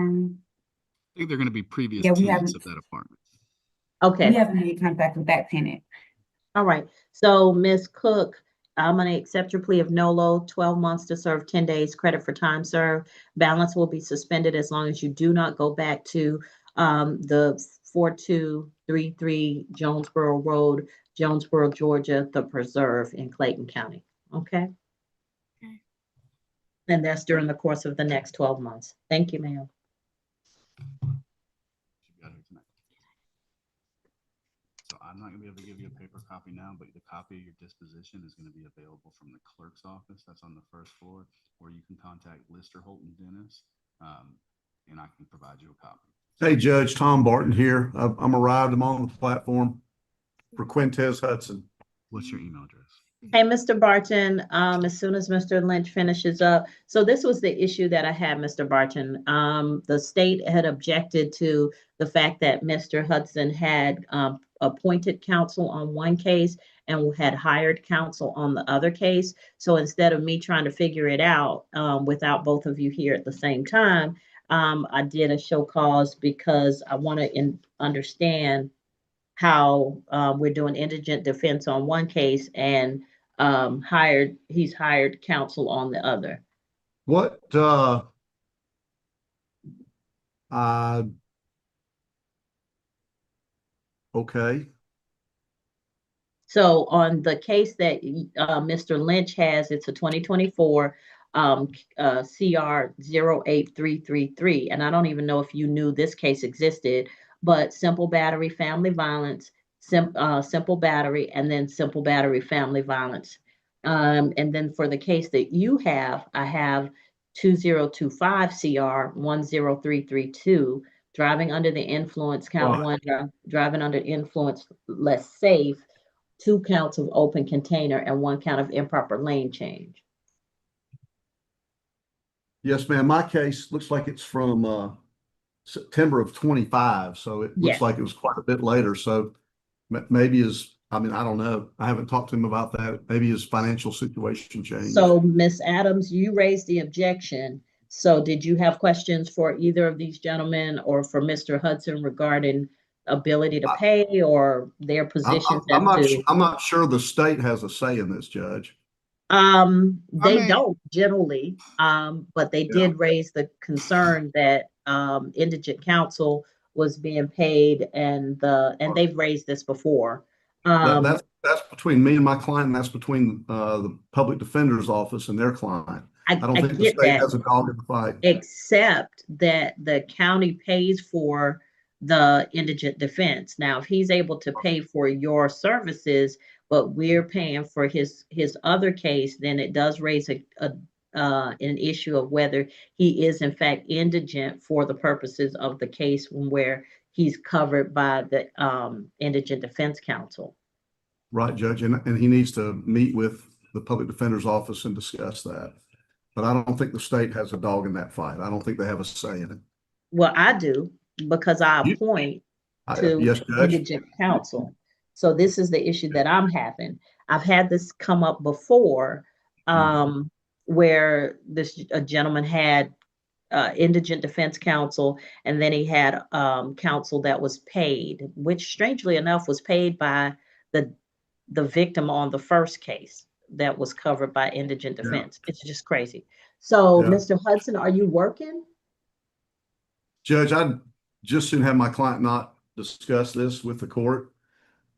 [SPEAKER 2] think they're going to be previous
[SPEAKER 3] yeah, we
[SPEAKER 2] tenants
[SPEAKER 3] haven't
[SPEAKER 2] of that apartment.
[SPEAKER 1] Okay.
[SPEAKER 3] we haven't made contact with that tenant.
[SPEAKER 1] All right. So, Ms. Cook, I'm going to accept your plea of nolo, 12 months to serve 10 days, credit for time served. Balance will be suspended as long as you do not go back to the 4233 Jonesboro Road, Jonesboro, Georgia, the Preserve in Clayton County. Okay?
[SPEAKER 11] Okay.
[SPEAKER 1] And that's during the course of the next 12 months. Thank you, ma'am.
[SPEAKER 2] I'm not gonna be able to give you a paper copy now, but the copy of your disposition is gonna be available from the clerk's office. That's on the first floor, or you can contact Lister Holton Dennis, and I can provide you a copy.
[SPEAKER 12] Hey, Judge, Tom Barton here. I'm arrived. I'm on the platform for Quintez Hudson.
[SPEAKER 2] What's your email address?
[SPEAKER 1] Hey, Mr. Barton, as soon as Mr. Lynch finishes up, so this was the issue that I had, Mr. Barton. The state had objected to the fact that Mr. Hudson had appointed counsel on one case and had hired counsel on the other case. So instead of me trying to figure it out without both of you here at the same time, I did a show cause because I want to understand how we're doing indigent defense on one case and he's hired counsel on the other.
[SPEAKER 12] What, okay.
[SPEAKER 1] So on the case that Mr. Lynch has, it's a 2024 CR 08333. And I don't even know if you knew this case existed, but simple battery, family violence, simple battery, and then simple battery, family violence. And then for the case that you have, I have 2025 CR 10332, driving under the influence, count one, driving under influence, less safe, 2 counts of open container, and 1 count of improper lane change.
[SPEAKER 12] Yes, ma'am. My case looks like it's from September of 25. So it looks like it was quite a bit later. So maybe I don't know. I haven't talked to him about that. Maybe his financial situation changed.
[SPEAKER 1] So Ms. Adams, you raised the objection. So did you have questions for either of these gentlemen or for Mr. Hudson regarding ability to pay or their positions?
[SPEAKER 12] I'm not sure the state has a say in this, Judge.
[SPEAKER 1] They don't generally, but they did raise the concern that indigent counsel was being paid, and they've raised this before.
[SPEAKER 12] That's between me and my client, and that's between the public defender's office and their client. I don't think the state has a dog in the fight.
[SPEAKER 1] Except that the county pays for the indigent defense. Now, if he's able to pay for your services, but we're paying for his other case, then it does raise an issue of whether he is in fact indigent for the purposes of the case where he's covered by the indigent defense counsel.
[SPEAKER 12] Right, Judge, and he needs to meet with the public defender's office and discuss that. But I don't think the state has a dog in that fight. I don't think they have a say in it.
[SPEAKER 1] Well, I do, because I appoint to indigent counsel. So this is the issue that I'm having. I've had this come up before, where a gentleman had indigent defense counsel, and then he had counsel that was paid, which strangely enough was paid by the victim on the first case that was covered by indigent defense. It's just crazy. So, Mr. Hudson, are you working?
[SPEAKER 12] Judge, I'd just soon have my client not discuss this with the court.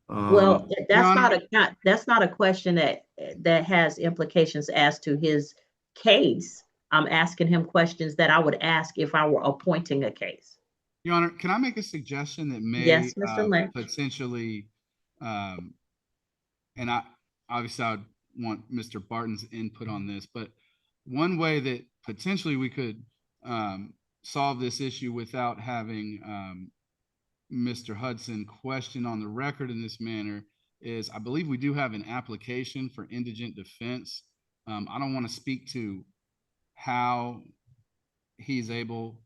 [SPEAKER 1] Well, that's not a question that has implications as to his case. I'm asking him questions that I would ask if I were appointing a case.
[SPEAKER 2] Your Honor, can I make a suggestion that may
[SPEAKER 1] Mr. Lynch.
[SPEAKER 2] Potentially, and I would want Mr. Barton's input on this, but one way that potentially we could solve this issue without having Mr. Hudson question on the record in this manner is, I believe we do have an application for indigent defense. I don't want to speak to how he's able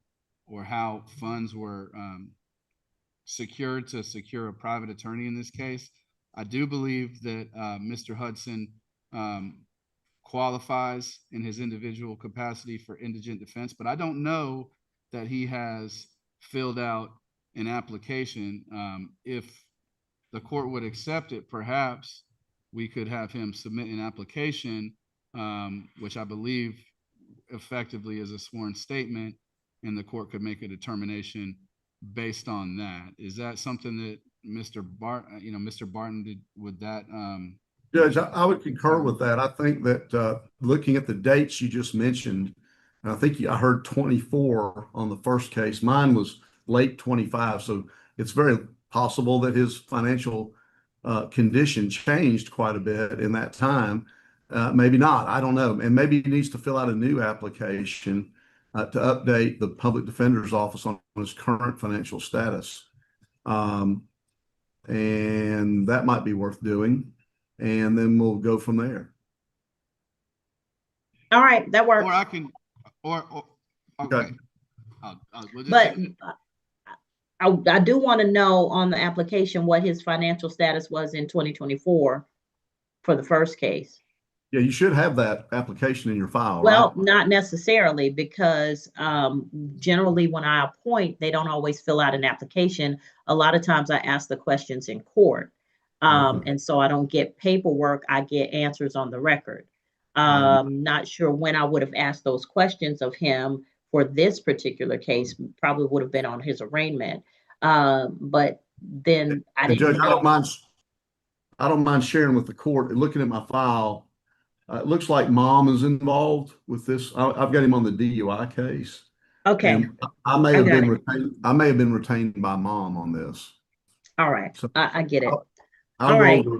[SPEAKER 2] or how funds were secured to secure a private attorney in this case. I do believe that Mr. Hudson qualifies in his individual capacity for indigent defense, but I don't know that he has filled out an application. If the court would accept it, perhaps we could have him submit an application, which I believe effectively is a sworn statement, and the court could make a determination based on that. Is that something that Mr. Barton did with that?
[SPEAKER 12] Judge, I would concur with that. I think that looking at the dates you just mentioned, and I think I heard 24 on the first case. Mine was late 25. So it's very possible that his financial condition changed quite a bit in that time. Maybe not, I don't know. And maybe he needs to fill out a new application to update the public defender's office on his current financial status. And that might be worth doing. And then we'll go from there.
[SPEAKER 1] All right, that works.
[SPEAKER 2] Or I can, or okay.
[SPEAKER 12] Okay.
[SPEAKER 2] We'll just
[SPEAKER 1] But
[SPEAKER 2] take-
[SPEAKER 1] I do want to know on the application what his financial status was in 2024 for the first case.
[SPEAKER 12] Yeah, you should have that application in your file,
[SPEAKER 1] Well,
[SPEAKER 12] right?
[SPEAKER 1] not necessarily, because generally when I appoint, they don't always fill out an application. A lot of times I ask the questions in court.
[SPEAKER 12] Okay.
[SPEAKER 1] And so I don't get paperwork, I get answers on the record. Not sure when I would have asked those questions of him for this particular case, probably would have been on his arraignment. But then I
[SPEAKER 12] And
[SPEAKER 1] didn't
[SPEAKER 12] Judge,
[SPEAKER 1] know.
[SPEAKER 12] I don't mind sharing with the court and looking at my file. It looks like mom is involved with this. I've got him on the DUI case.
[SPEAKER 1] Okay,
[SPEAKER 12] And I may
[SPEAKER 1] I
[SPEAKER 12] have
[SPEAKER 1] got
[SPEAKER 12] been
[SPEAKER 1] it.
[SPEAKER 12] retained, I may have been retained by mom on this.
[SPEAKER 1] All right,
[SPEAKER 12] So
[SPEAKER 1] I get it.
[SPEAKER 12] I'll
[SPEAKER 1] All
[SPEAKER 12] go
[SPEAKER 1] right.
[SPEAKER 12] over.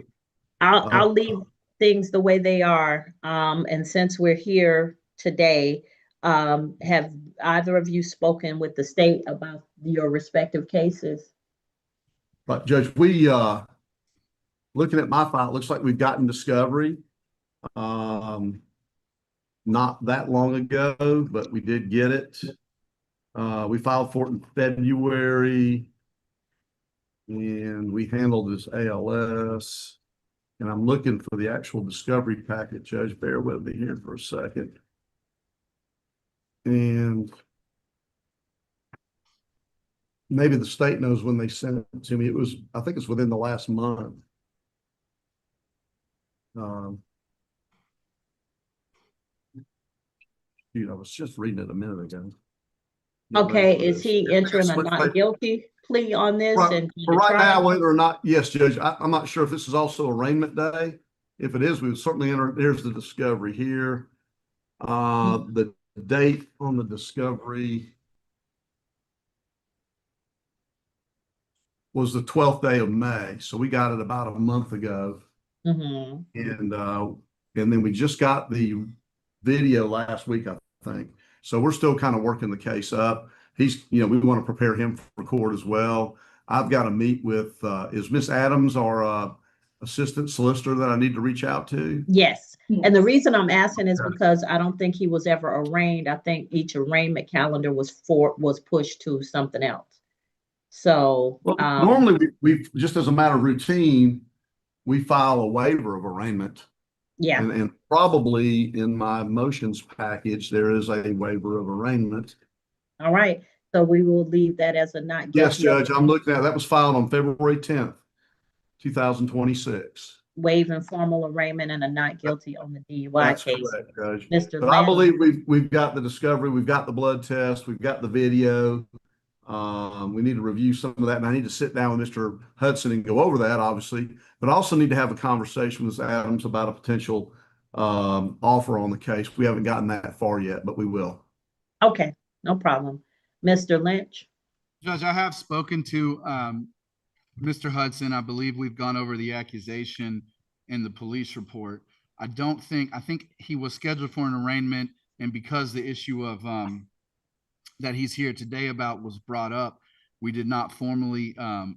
[SPEAKER 1] I'll leave things the way they are. And since we're here today, have either of you spoken with the state about your respective cases?
[SPEAKER 12] But Judge, looking at my file, it looks like we've gotten discovery. Not that long ago, but we did get it. We filed for it in February. And we handled this ALS. And I'm looking for the actual discovery packet, Judge. Bear with me here for a second. And maybe the state knows when they sent it to me. It was, I think it's within the last month. Dude, I was just reading it a minute ago.
[SPEAKER 1] Okay, is he entering a
[SPEAKER 12] That's what
[SPEAKER 1] not
[SPEAKER 12] they-
[SPEAKER 1] guilty plea on this?
[SPEAKER 12] Right,
[SPEAKER 1] And
[SPEAKER 12] for right now, whether or not, yes, Judge, I'm not sure if this is also arraignment day. If it is, we would certainly enter, there's the discovery here. The date on the discovery was the 12th day of May. So we got it about a month ago.
[SPEAKER 1] Mhm.
[SPEAKER 12] And then we just got the video last week, I think. So we're still kind of working the case up. He's, we want to prepare him for court as well. I've got to meet with, is Miss Adams our assistant solicitor that I need to reach out to?
[SPEAKER 1] Yes. And the reason I'm asking is because I don't think he was ever arraigned. I think each arraignment calendar was pushed to something else. So
[SPEAKER 12] Well, normally we just as a matter of routine, we file a waiver of arraignment.
[SPEAKER 1] yeah.
[SPEAKER 12] And probably in my motions package, there is a waiver of arraignment.
[SPEAKER 1] All right. So we will leave that as a not guilty.
[SPEAKER 12] Yes, Judge, I'm looking at, that was filed on February 10th, 2026.
[SPEAKER 1] Waive informal arraignment and a not guilty on the DUI
[SPEAKER 12] That's
[SPEAKER 1] case.
[SPEAKER 12] correct, Judge.
[SPEAKER 1] Mr.
[SPEAKER 12] But I
[SPEAKER 1] Lynch.
[SPEAKER 12] believe we've got the discovery, we've got the blood test, we've got the video. We need to review some of that, and I need to sit down with Mr. Hudson and go over that, obviously, but I also need to have a conversation with Adams about a potential offer on the case. We haven't gotten that far yet, but we will.
[SPEAKER 1] Okay, no problem. Mr. Lynch.
[SPEAKER 2] Judge, I have spoken to Mr. Hudson. I believe we've gone over the accusation in the police report. I think he was scheduled for an arraignment, and because the issue of that he's here today about was brought up, we did not formally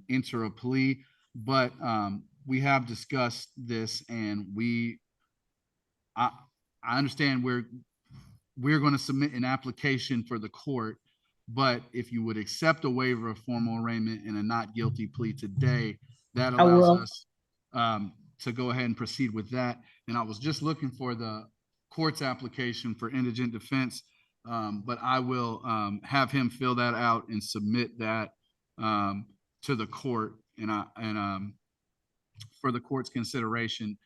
[SPEAKER 2] enter a plea, but we have discussed this, and I understand we're going to submit an application for the court, but if you would accept a waiver of formal arraignment and a not guilty plea today, that allows us to go ahead and proceed with that. And I was just looking for the court's application for indigent defense, but I will have him fill that out and submit that to the court and for the court's consideration.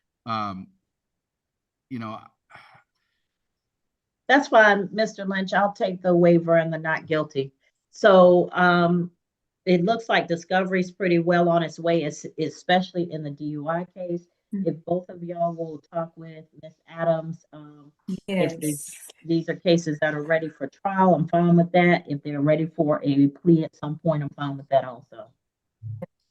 [SPEAKER 1] That's fine, Mr. Lynch. I'll take the waiver and the not guilty. So it looks like discovery is pretty well on its way, especially in the DUI case. If both of y'all will talk with Miss Adams,
[SPEAKER 3] Yes.
[SPEAKER 1] if these are cases that are ready for trial, I'm fine with that. If they're ready for a plea at some point, I'm fine with that also.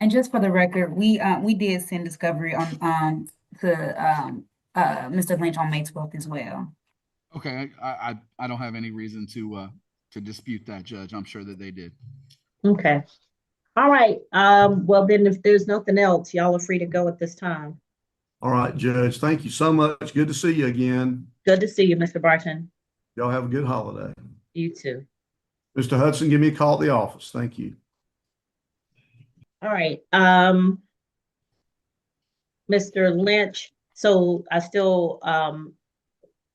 [SPEAKER 3] And just for the record, we did send discovery to Mr. Lynch on May 12th as well.
[SPEAKER 2] Okay, I don't have any reason to dispute that, Judge. I'm sure that they did.
[SPEAKER 1] Okay. All right. Well, then if there's nothing else, y'all are free to go at this time.
[SPEAKER 12] All right, Judge, thank you so much. Good to see you again.
[SPEAKER 1] Good to see you, Mr. Barton.
[SPEAKER 12] Y'all have a good holiday.
[SPEAKER 1] You too.
[SPEAKER 12] Mr. Hudson, give me a call at the office. Thank you.
[SPEAKER 1] All right. Mr. Lynch, so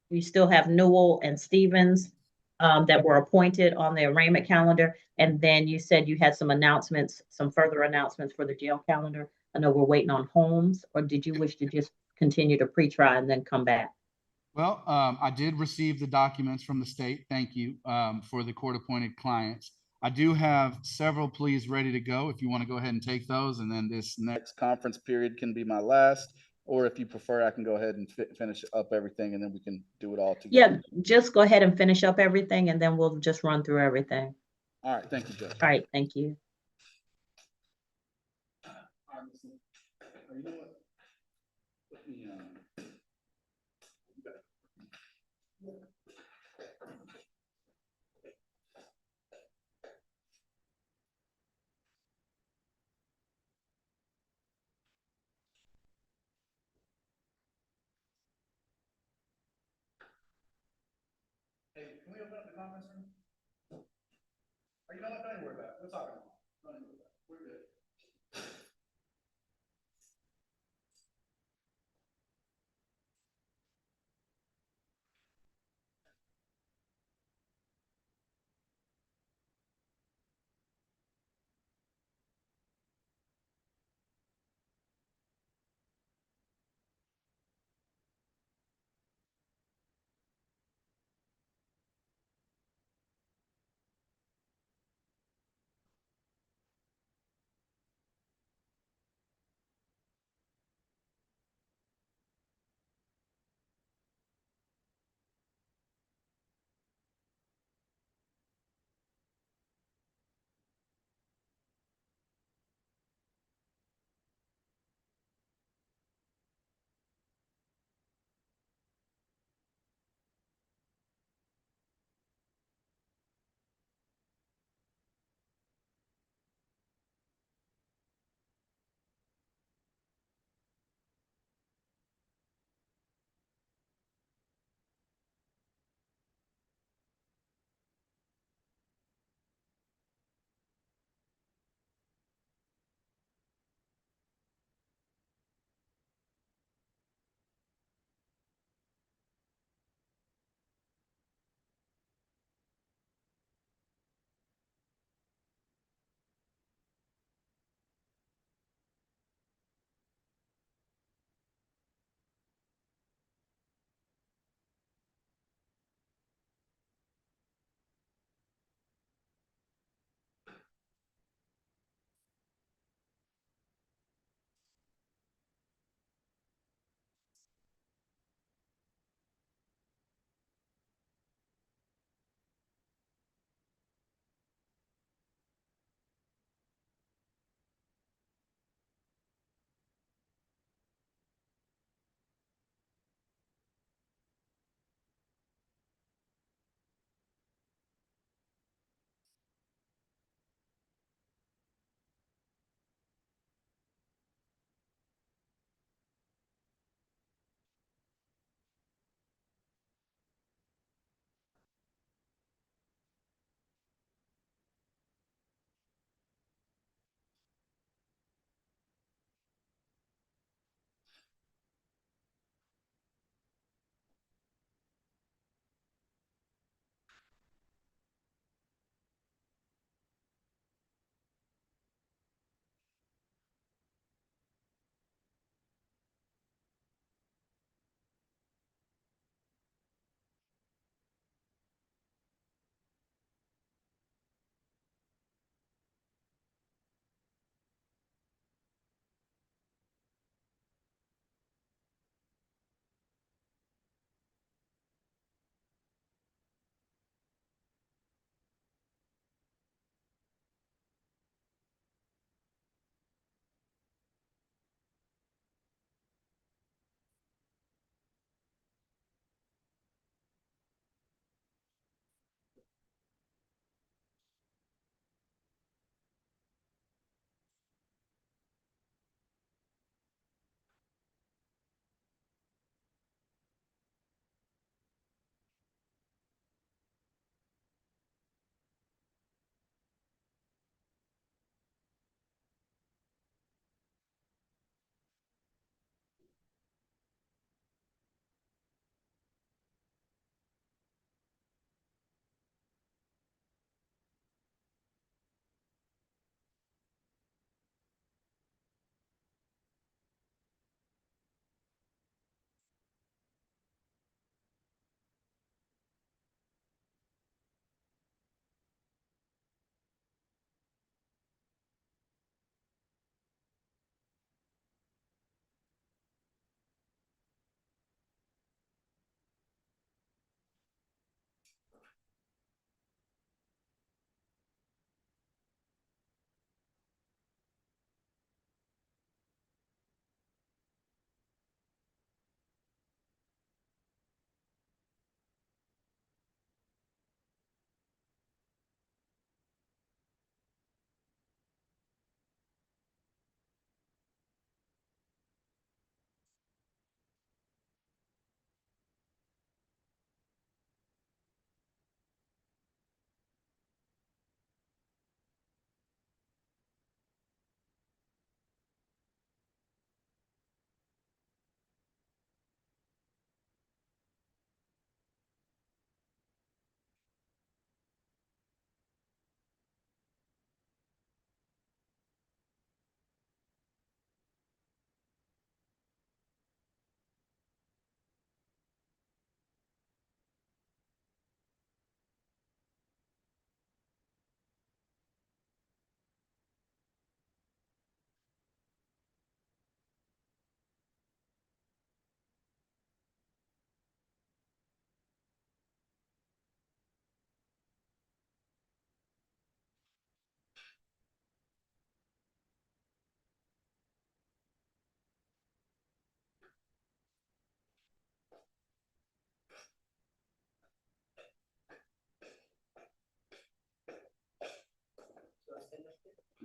[SPEAKER 1] we still have Newell and Stevens that were appointed on the arraignment calendar. And then you said you had some announcements, some further announcements for the jail calendar. I know we're waiting on Holmes, or did you wish to just continue to pre-try and then come back?
[SPEAKER 2] Well, I did receive the documents from the state. Thank you for the court-appointed clients. I do have several pleas ready to go if you want to go ahead and take those, and then this next conference period can be my last. Or if you prefer, I can go ahead and finish up everything, and then we can do it all together.
[SPEAKER 1] Yeah, just go ahead and finish up everything, and then we'll just run through everything.
[SPEAKER 2] All right, thank you, Judge.
[SPEAKER 1] All right, thank you.
[SPEAKER 2] You know what? Let me, Hey, can we open up the conference room? Or you know what? Don't even worry about it. We'll talk about it. Don't even worry about it. We're good.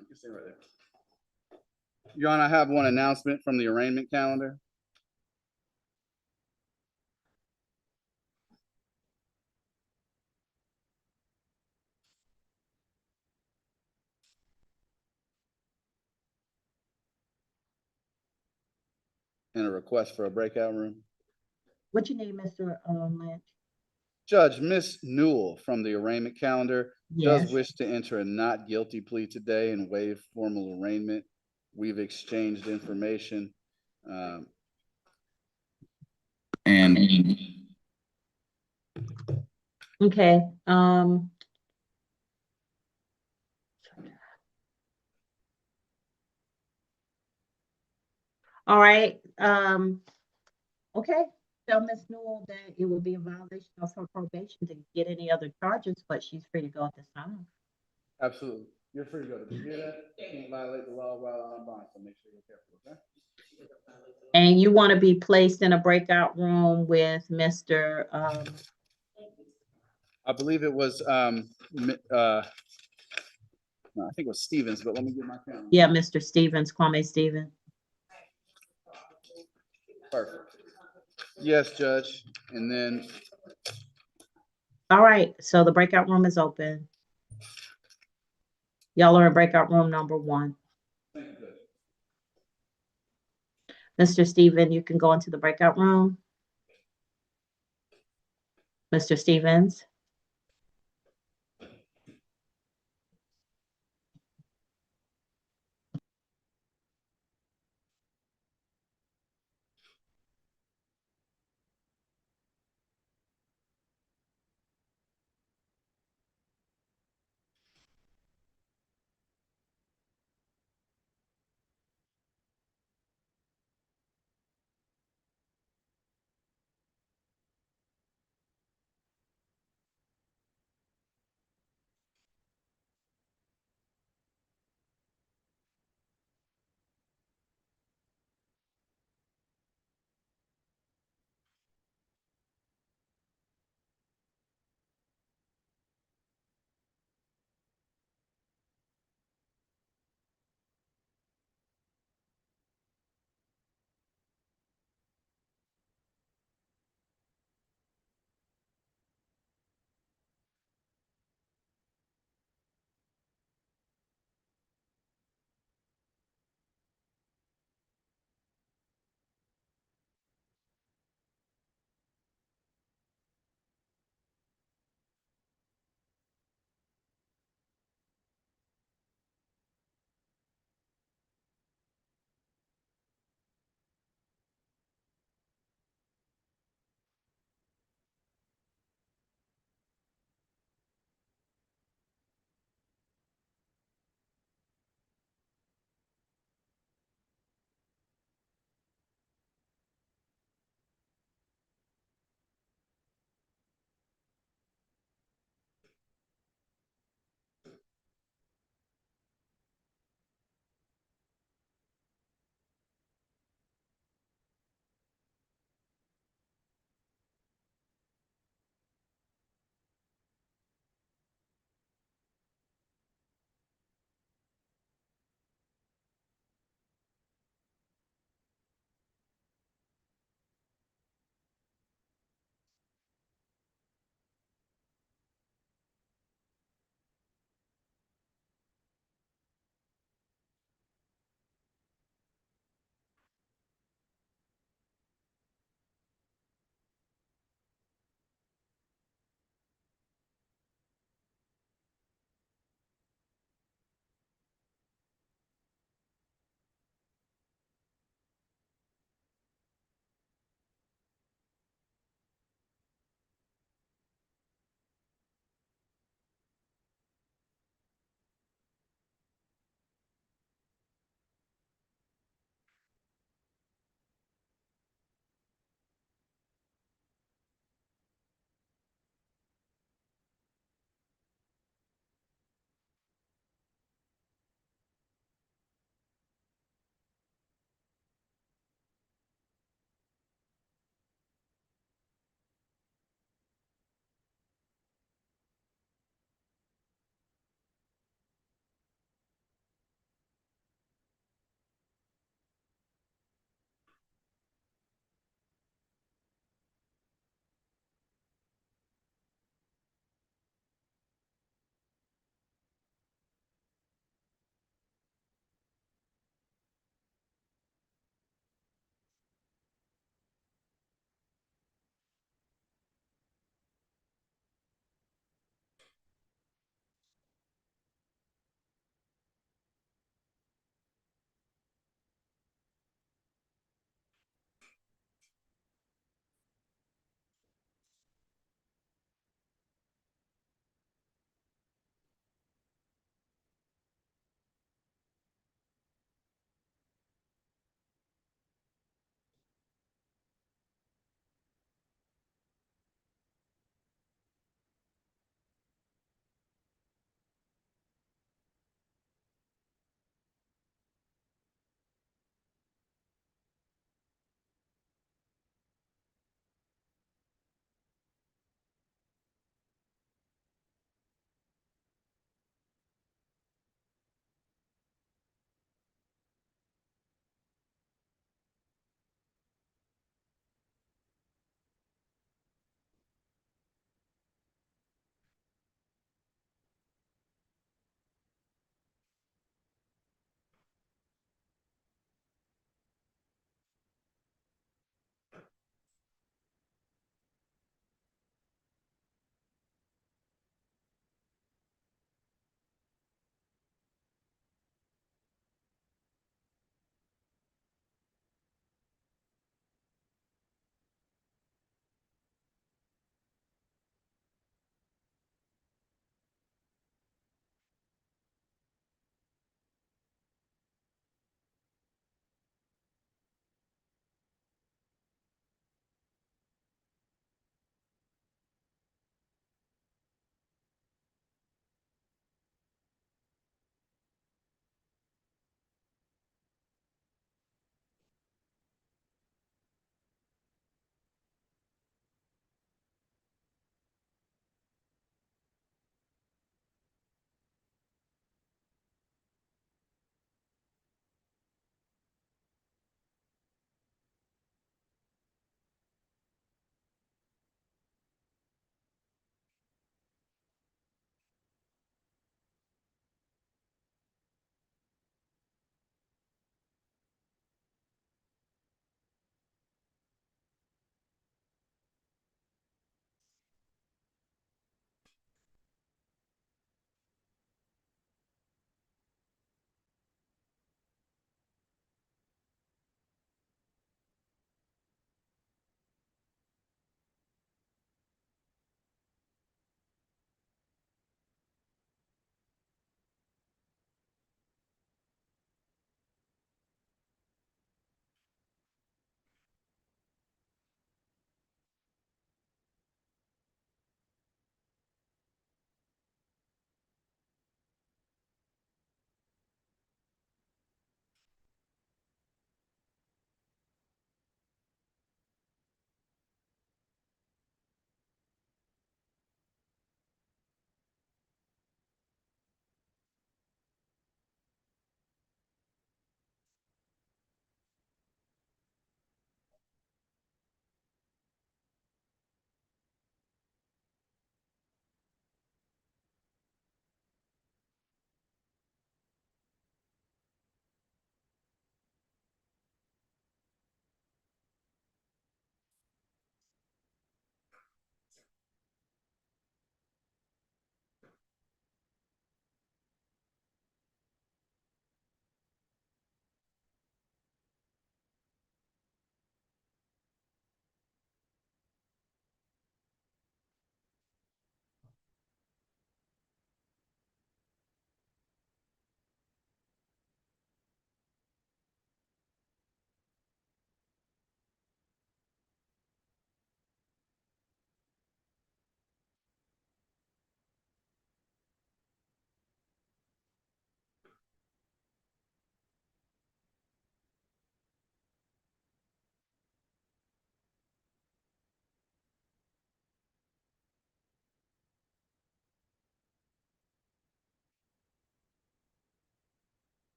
[SPEAKER 2] You can stay right there. Your Honor, I have one announcement from the arraignment calendar. And a request for a breakout room.
[SPEAKER 1] What's your name, Mr. Lynch?
[SPEAKER 2] Judge, Miss Newell from the arraignment calendar does
[SPEAKER 1] Yes.
[SPEAKER 2] wish to enter a not guilty plea today and waive formal arraignment. We've exchanged information. And
[SPEAKER 1] Okay, all right, okay. Tell Ms. Newell that it would be a violation of her probation to get any other charges, but she's free to go at this time.
[SPEAKER 2] absolutely, you're free to go. Did you hear that? Can't violate the law while on bond, so make sure you're careful, okay?
[SPEAKER 1] And you want to be placed in a breakout room with Mr.
[SPEAKER 2] I believe it was, no, I think it was Stevens, but let me get my calendar.
[SPEAKER 1] Yeah, Mr. Stevens, Kwame Stevens.
[SPEAKER 2] Perfect. Yes, Judge. And then,
[SPEAKER 1] All right, so the breakout room is open. Y'all are in breakout room number 1.
[SPEAKER 2] thank you, Judge.
[SPEAKER 1] Mr. Steven, you can go into the breakout room. Mr. Stevens.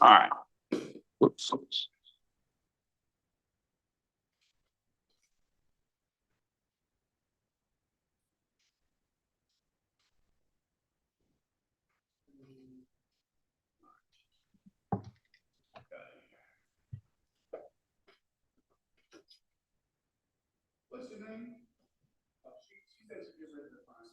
[SPEAKER 13] All right. Whoops.
[SPEAKER 2] What's your name? She said she just read the fine.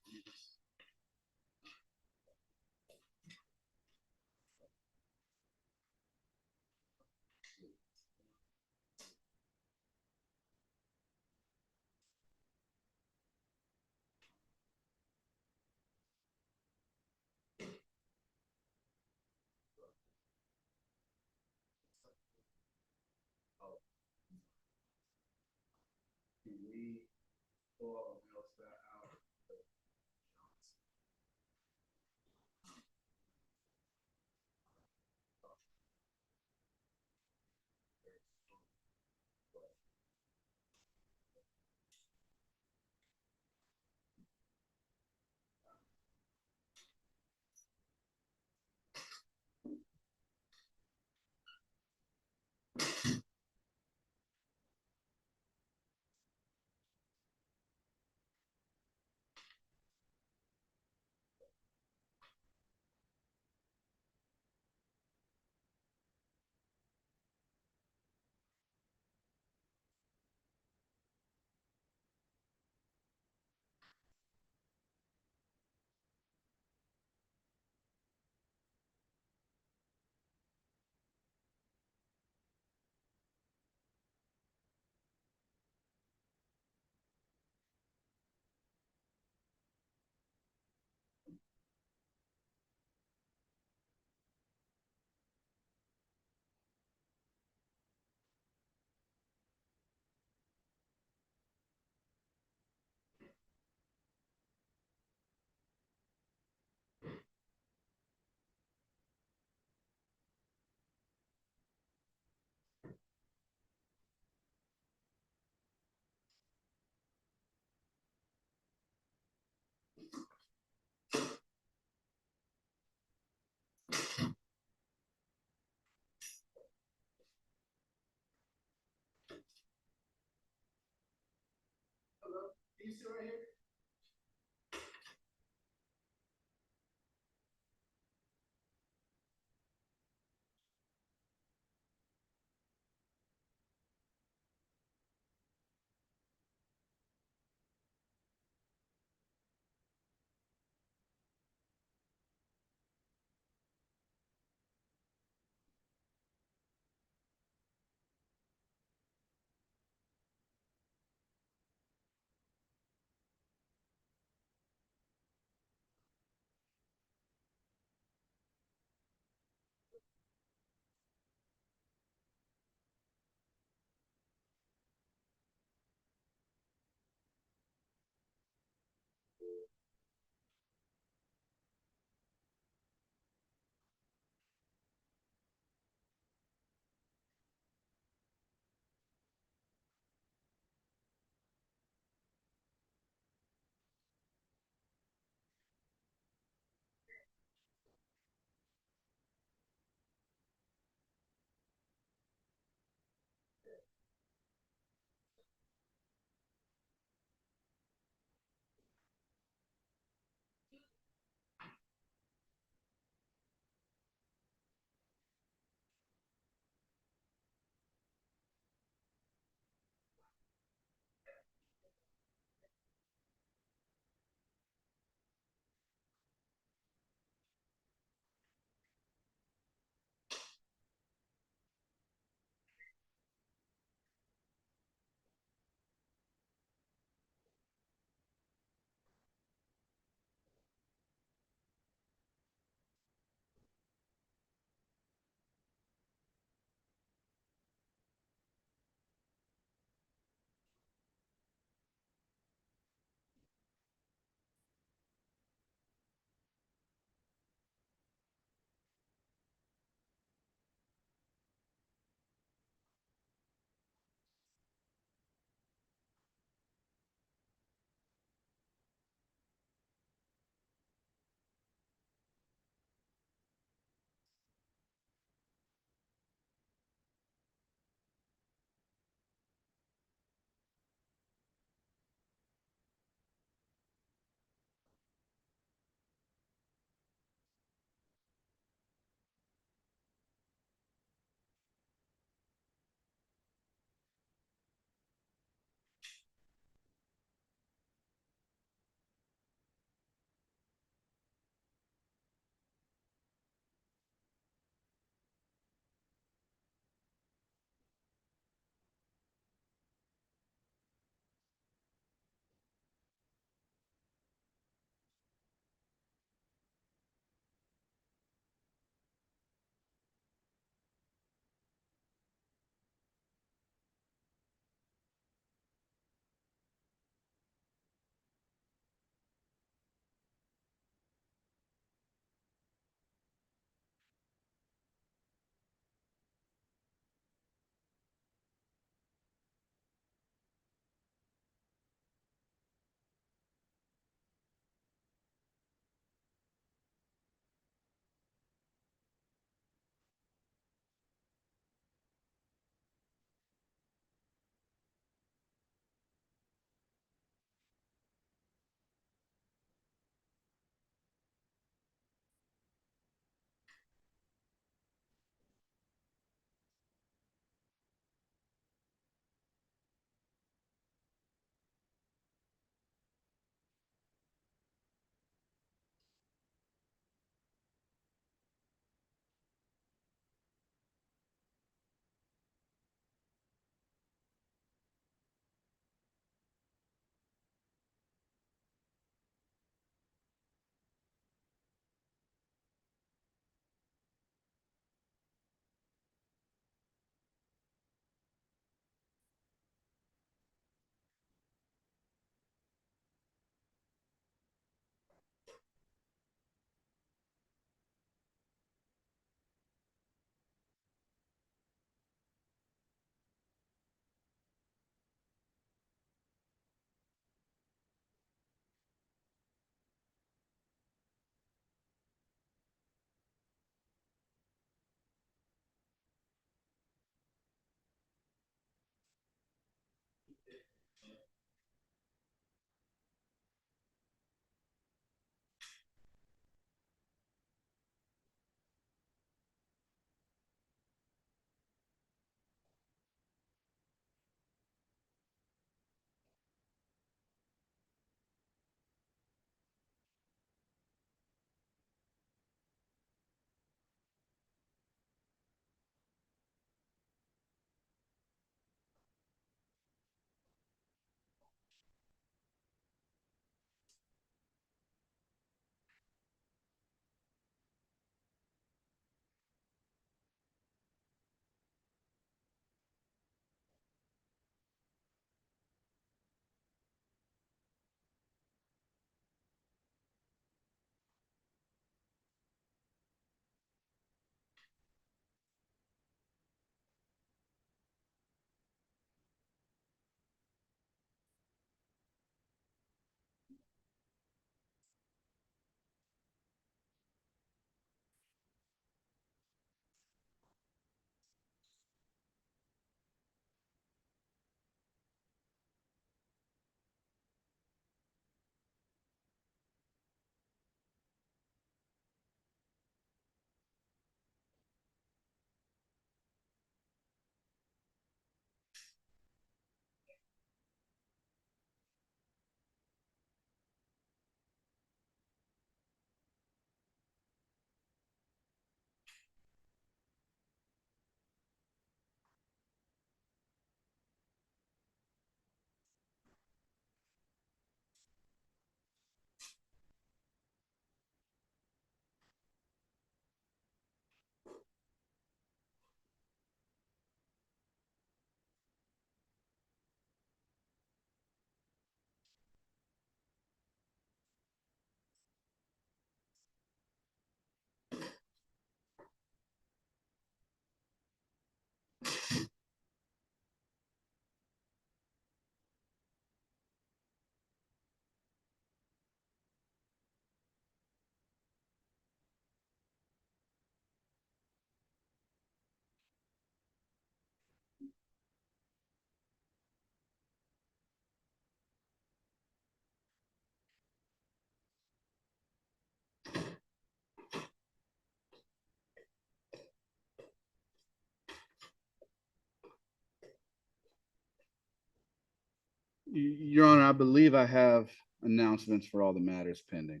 [SPEAKER 2] Your Honor, I believe I have announcements for all the matters pending.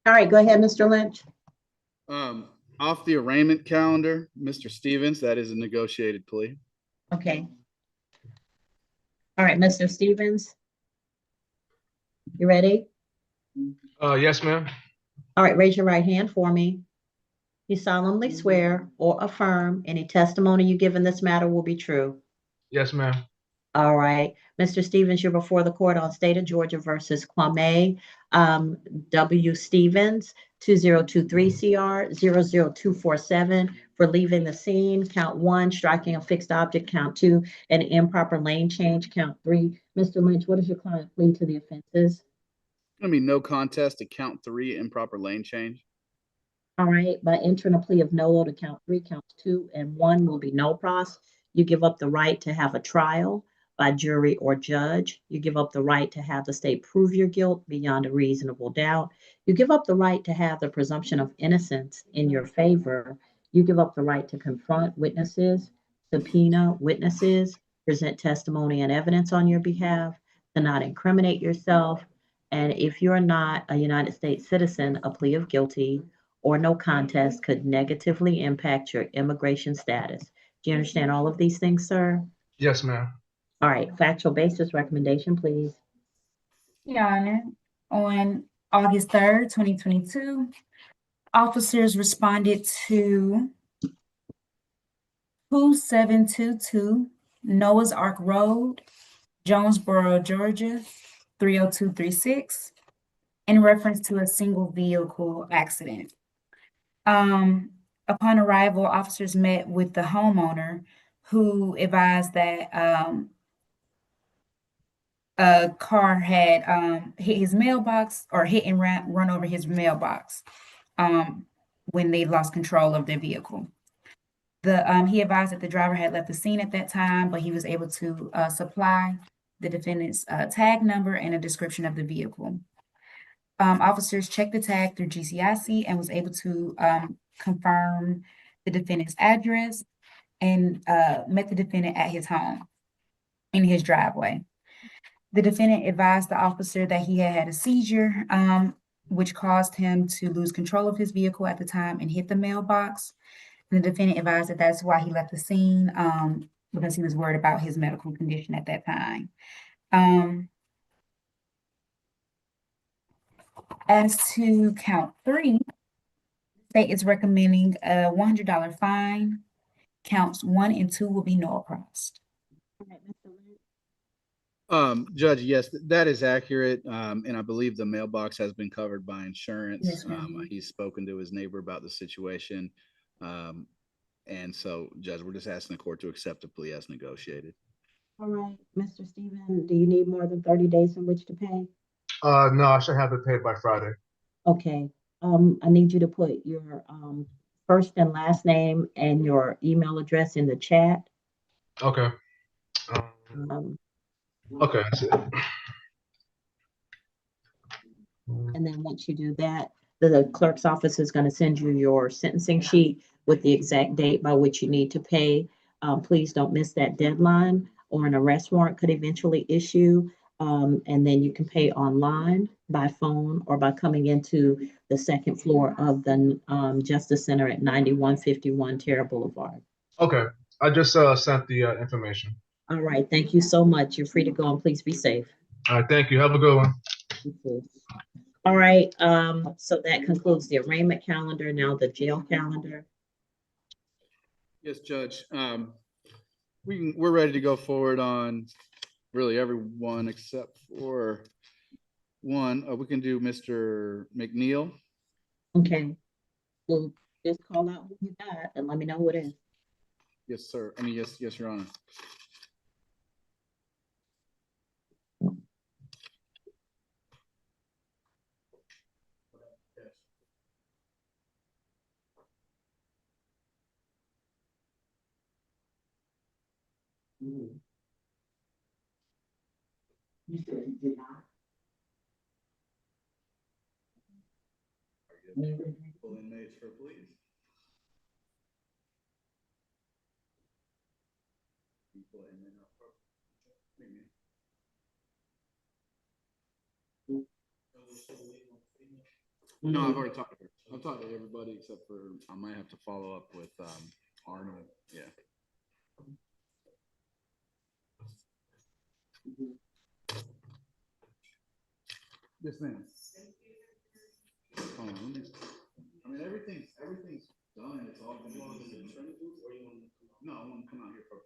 [SPEAKER 1] All right, go ahead, Mr. Lynch.
[SPEAKER 2] Off the arraignment calendar, Mr. Stevens, that is a negotiated plea.
[SPEAKER 1] Okay. All right, Mr. Stevens. You ready?
[SPEAKER 7] Yes, ma'am.
[SPEAKER 1] All right, raise your right hand for me. You solemnly swear or affirm any testimony you give in this matter will be true.
[SPEAKER 7] Yes, ma'am.
[SPEAKER 1] All right, Mr. Stevens, you're before the court on State of Georgia versus Kwame W. Stevens, 2023 CR 00247 for leaving the scene. Count 1, striking a fixed object. Count 2, an improper lane change. Count 3. Mr. Lynch, what is your client plea to the offenses?
[SPEAKER 2] Gonna be no contest to count 3, improper lane change.
[SPEAKER 1] All right, by entering a plea of no to count 3, counts 2 and 1 will be no pros. You give up the right to have a trial by jury or judge. You give up the right to have the state prove your guilt beyond a reasonable doubt. You give up the right to have the presumption of innocence in your favor. You give up the right to confront witnesses, subpoena witnesses, present testimony and evidence on your behalf, to not incriminate yourself. And if you're not a United States citizen, a plea of guilty or no contest could negatively impact your immigration status. Do you understand all of these things, sir?
[SPEAKER 7] Yes, ma'am.
[SPEAKER 1] All right, factual basis recommendation, please.
[SPEAKER 3] Your Honor, on August 3rd, 2022, officers responded to 2722 Noah's Ark Road, Jonesboro, Georgia, 30236, in reference to a single vehicle accident. Upon arrival, officers met with the homeowner who advised that a car had hit his mailbox or hit and run over his mailbox when they lost control of their vehicle. He advised that the driver had left the scene at that time, but he was able to supply the defendant's tag number and a description of the vehicle. Officers checked the tag through GCIC and was able to confirm the defendant's address and met the defendant at his home in his driveway. The defendant advised the officer that he had a seizure, which caused him to lose control of his vehicle at the time and hit the mailbox. And the defendant advised that that's why he left the scene, because he was worried about his medical condition at that time. As to count 3, the state is recommending a $100 fine. Counts 1 and 2 will be no cost.
[SPEAKER 2] Judge, yes, that is accurate. And I believe the mailbox has been covered by insurance.
[SPEAKER 3] Yes, ma'am.
[SPEAKER 2] He's spoken to his neighbor about the situation. And so, Judge, we're just asking the court to accept the plea as negotiated.
[SPEAKER 1] All right, Mr. Stevens, do you need more than 30 days in which to pay?
[SPEAKER 7] No, I should have it paid by Friday.
[SPEAKER 1] Okay, I need you to put your first and last name and your email address in the chat.
[SPEAKER 7] Okay.
[SPEAKER 1] Um,
[SPEAKER 7] Okay, that's it.
[SPEAKER 1] And then once you do that, the clerk's office is going to send you your sentencing sheet with the exact date by which you need to pay. Please don't miss that deadline, or an arrest warrant could eventually issue. And then you can pay online, by phone, or by coming into the second floor of the Justice Center at 9151 Terra Boulevard.
[SPEAKER 7] Okay, I just sent the information.
[SPEAKER 1] All right, thank you so much. You're free to go, and please be safe.
[SPEAKER 7] All right, thank you. Have a good one.
[SPEAKER 1] All right, so that concludes the arraignment calendar. Now the jail calendar.
[SPEAKER 2] Yes, Judge. We're ready to go forward on really everyone except for one. We can do Mr. McNeil.
[SPEAKER 1] Okay. Well, just call out who you got and let me know who it is.
[SPEAKER 2] Yes, sir. I mean, yes, Your Honor. Full inmates for please. People in and out. No, I've already talked to her. I've talked to everybody except for, I might have to follow up with, Arnold, yeah. Yes, ma'am. Hold on, let me, I mean, everything's done, it's all been. No, I want to come out here for a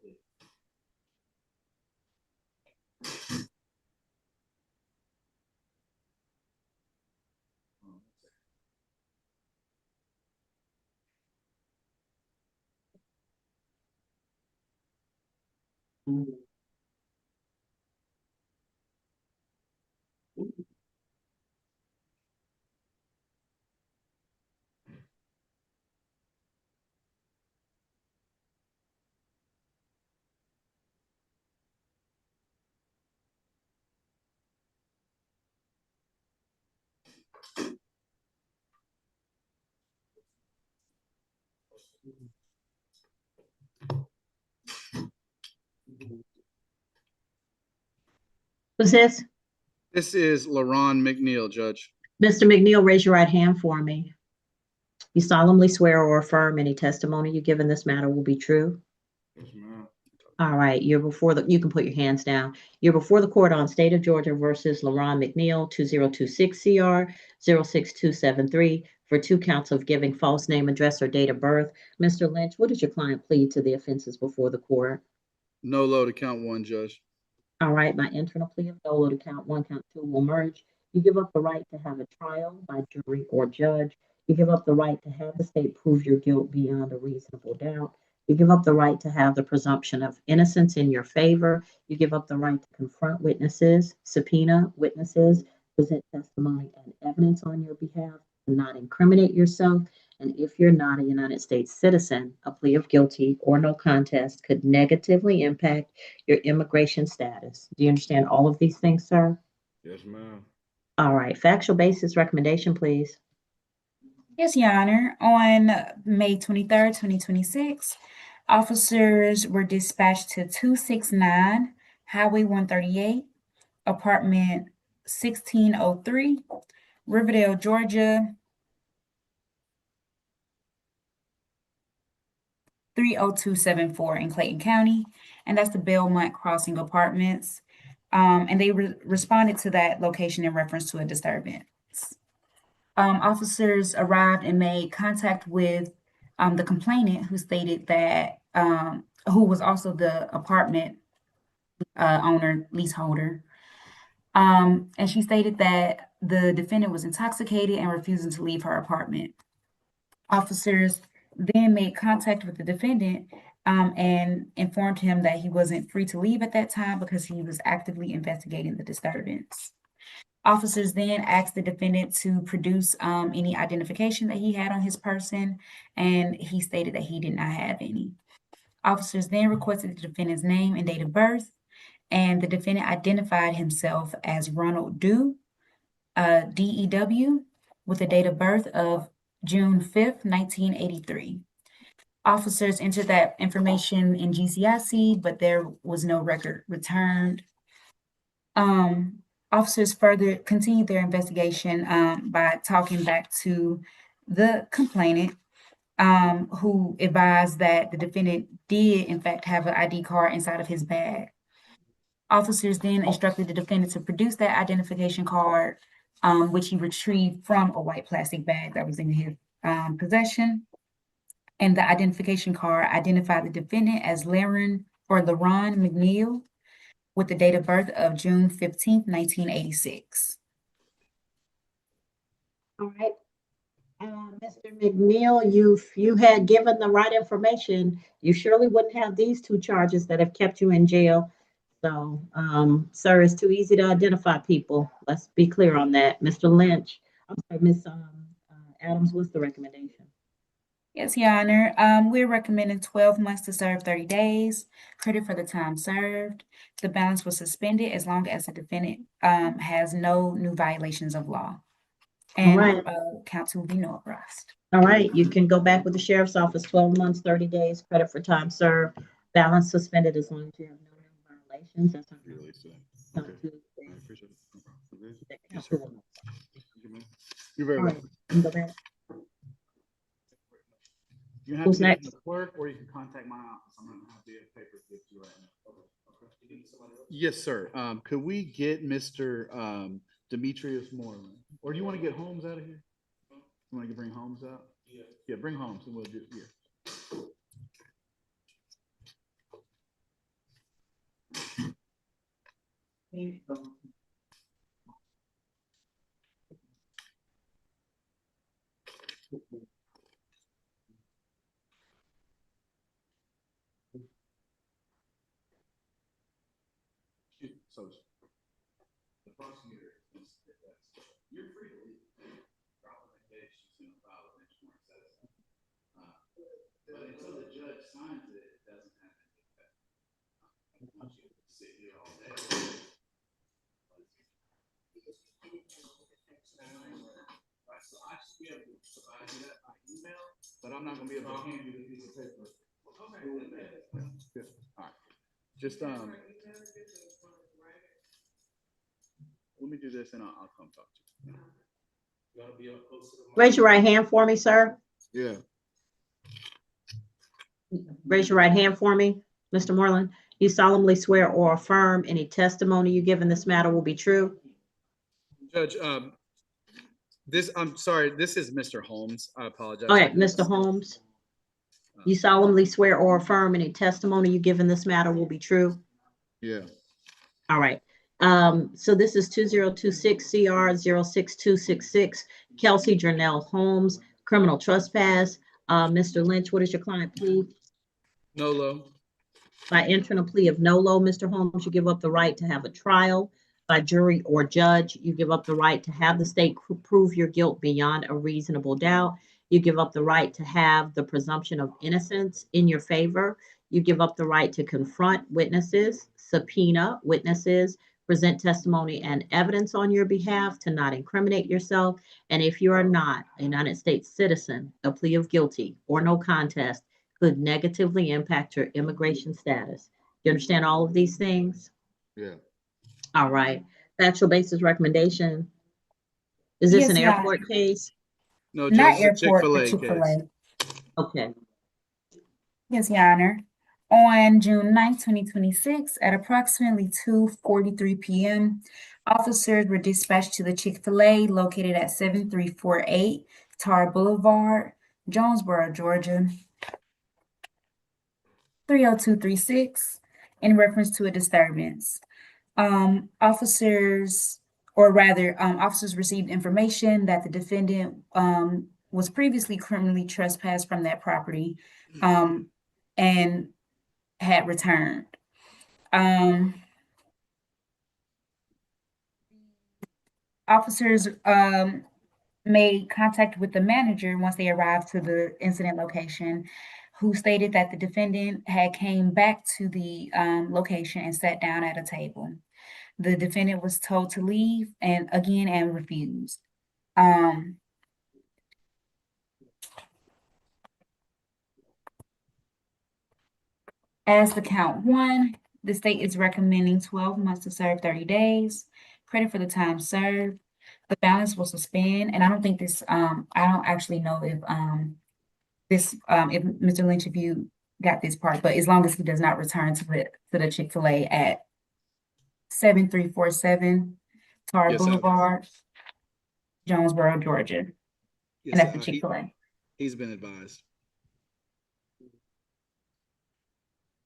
[SPEAKER 1] Who's this?
[SPEAKER 2] This is LaRon McNeil, Judge.
[SPEAKER 1] Mr. McNeil, raise your right hand for me. You solemnly swear or affirm any testimony you give in this matter will be true?
[SPEAKER 2] Yes, ma'am.
[SPEAKER 1] All right, you can put your hands down. You're before the court on State of Georgia versus LaRon McNeil, 2026 CR 06273 for 2 counts of giving false name, address, or date of birth. Mr. Lynch, what does your client plead to the offenses before the court?
[SPEAKER 2] No low to count 1, Judge.
[SPEAKER 1] All right, by entering a plea of dolo to count 1, count 2 will merge. You give up the right to have a trial by jury or judge. You give up the right to have the state prove your guilt beyond a reasonable doubt. You give up the right to have the presumption of innocence in your favor. You give up the right to confront witnesses, subpoena witnesses, present testimony and evidence on your behalf, and not incriminate yourself. And if you're not a United States citizen, a plea of guilty or no contest could negatively impact your immigration status. Do you understand all of these things, sir?
[SPEAKER 2] Yes, ma'am.
[SPEAKER 1] All right, factual basis recommendation, please.
[SPEAKER 3] Yes, Your Honor. On May 23rd, 2026, officers were dispatched to 269 Highway 138, apartment 1603, Riverdale, Georgia, 30274 in Clayton County, and that's the Belmont Crossing Apartments. And they responded to that location in reference to a disturbance. Officers arrived and made contact with the complainant, who stated that, who was also the apartment owner, leaseholder. And she stated that the defendant was intoxicated and refusing to leave her apartment. Officers then made contact with the defendant and informed him that he wasn't free to leave at that time because he was actively investigating the disturbance. Officers then asked the defendant to produce any identification that he had on his person, and he stated that he did not have any. Officers then requested the defendant's name and date of birth, and the defendant identified himself as Ronald Dew, DEW, with a date of birth of June 5th, 1983. Officers entered that information in GCIC, but there was no record returned. Officers further continued their investigation by talking back to the complainant, who advised that the defendant did, in fact, have an ID card inside of his bag. Officers then instructed the defendant to produce that identification card, which he retrieved from a white plastic bag that was in his possession. And the identification card identified the defendant as LaRon McNeil, with the date of birth of June 15th, 1986.
[SPEAKER 1] All right. Mr. McNeil, you had given the right information, you surely wouldn't have these 2 charges that have kept you in jail. So, sir, it's too easy to identify people. Let's be clear on that. Mr. Lynch, I'm sorry, Ms. Adams, what's the recommendation?
[SPEAKER 3] Yes, Your Honor. We're recommending 12 months to serve 30 days, credit for the time served. The balance was suspended as long as the defendant has no new violations of law. And
[SPEAKER 1] right.
[SPEAKER 3] Counsel will be no arrest.
[SPEAKER 1] All right, you can go back with the sheriff's office, 12 months, 30 days, credit for time served, balance suspended as long as you have no new violations. That's
[SPEAKER 2] Okay. I appreciate it. Yes, sir. You're very welcome.
[SPEAKER 1] Go back.
[SPEAKER 2] You have
[SPEAKER 1] Who's
[SPEAKER 2] to get it from
[SPEAKER 1] next?
[SPEAKER 2] the clerk, or you can contact my office. I'm gonna have the paper to give to you right now. Yes, sir. Could we get Mr. Demetrius Moreland? Or do you want to get Holmes out of here? You want to bring Holmes out? Yeah, bring Holmes and we'll do it here. So the prosecutor, you're free to leave. Drop the case, she's gonna file a bench warrant satisfied. But until the judge signs it, it doesn't have any effect. I don't want you to sit here all day. So I should be able to provide you that by email, but I'm not gonna be able to hand you the piece of paper. Okay. Good. All right. Just let me do this and I'll come talk to you.
[SPEAKER 1] Raise your right hand for me, sir.
[SPEAKER 2] Yeah.
[SPEAKER 1] Raise your right hand for me, Mr. Moreland. You solemnly swear or affirm any testimony you give in this matter will be true?
[SPEAKER 2] Judge, I'm sorry, this is Mr. Holmes. I apologize.
[SPEAKER 1] All right, Mr. Holmes. You solemnly swear or affirm any testimony you give in this matter will be true?
[SPEAKER 2] Yeah.
[SPEAKER 1] All right. So this is 2026 CR 06266, Kelsey Jernell Holmes, criminal trespass. Mr. Lynch, what is your client plea?
[SPEAKER 2] Nolo.
[SPEAKER 1] By entering a plea of nolo, Mr. Holmes, you give up the right to have a trial by jury or judge. You give up the right to have the state prove your guilt beyond a reasonable doubt. You give up the right to have the presumption of innocence in your favor. You give up the right to confront witnesses, subpoena witnesses, present testimony and evidence on your behalf, to not incriminate yourself. And if you are not a United States citizen, a plea of guilty or no contest could negatively impact your immigration status. You understand all of these things?
[SPEAKER 2] Yeah.
[SPEAKER 1] All right. Factual basis recommendation. Is this
[SPEAKER 3] Yes,
[SPEAKER 1] an
[SPEAKER 3] yeah.
[SPEAKER 1] airport case?
[SPEAKER 2] No,
[SPEAKER 3] Not
[SPEAKER 2] Judge, it's a
[SPEAKER 3] airport, but
[SPEAKER 2] Chick-fil-A case.
[SPEAKER 3] Chick-fil-A.
[SPEAKER 1] Okay.
[SPEAKER 3] Yes, Your Honor. On June 9, 2026, at approximately 2:43 p.m., officers were dispatched to the Chick-fil-A located at 7348 Tar Boulevard, Jonesboro, Georgia, 30236, in reference to a disturbance. Officers received information that the defendant was previously criminally trespassed from that property and had returned. Officers made contact with the manager once they arrived to the incident location, who stated that the defendant had came back to the location and sat down at a table. The defendant was told to leave and refused. As the count one, the state is recommending 12 months to serve 30 days. Credit for the time served. The balance will suspend, and I don't think this, I don't actually know if if Mr. Lynch, if you got this part, but as long as he does not return to the Chick-fil-A at 7347 Tar
[SPEAKER 2] Yes,
[SPEAKER 3] Boulevard, Jonesboro, Georgia.
[SPEAKER 2] Yes,
[SPEAKER 3] And that's the Chick-fil-A.
[SPEAKER 2] He's been advised.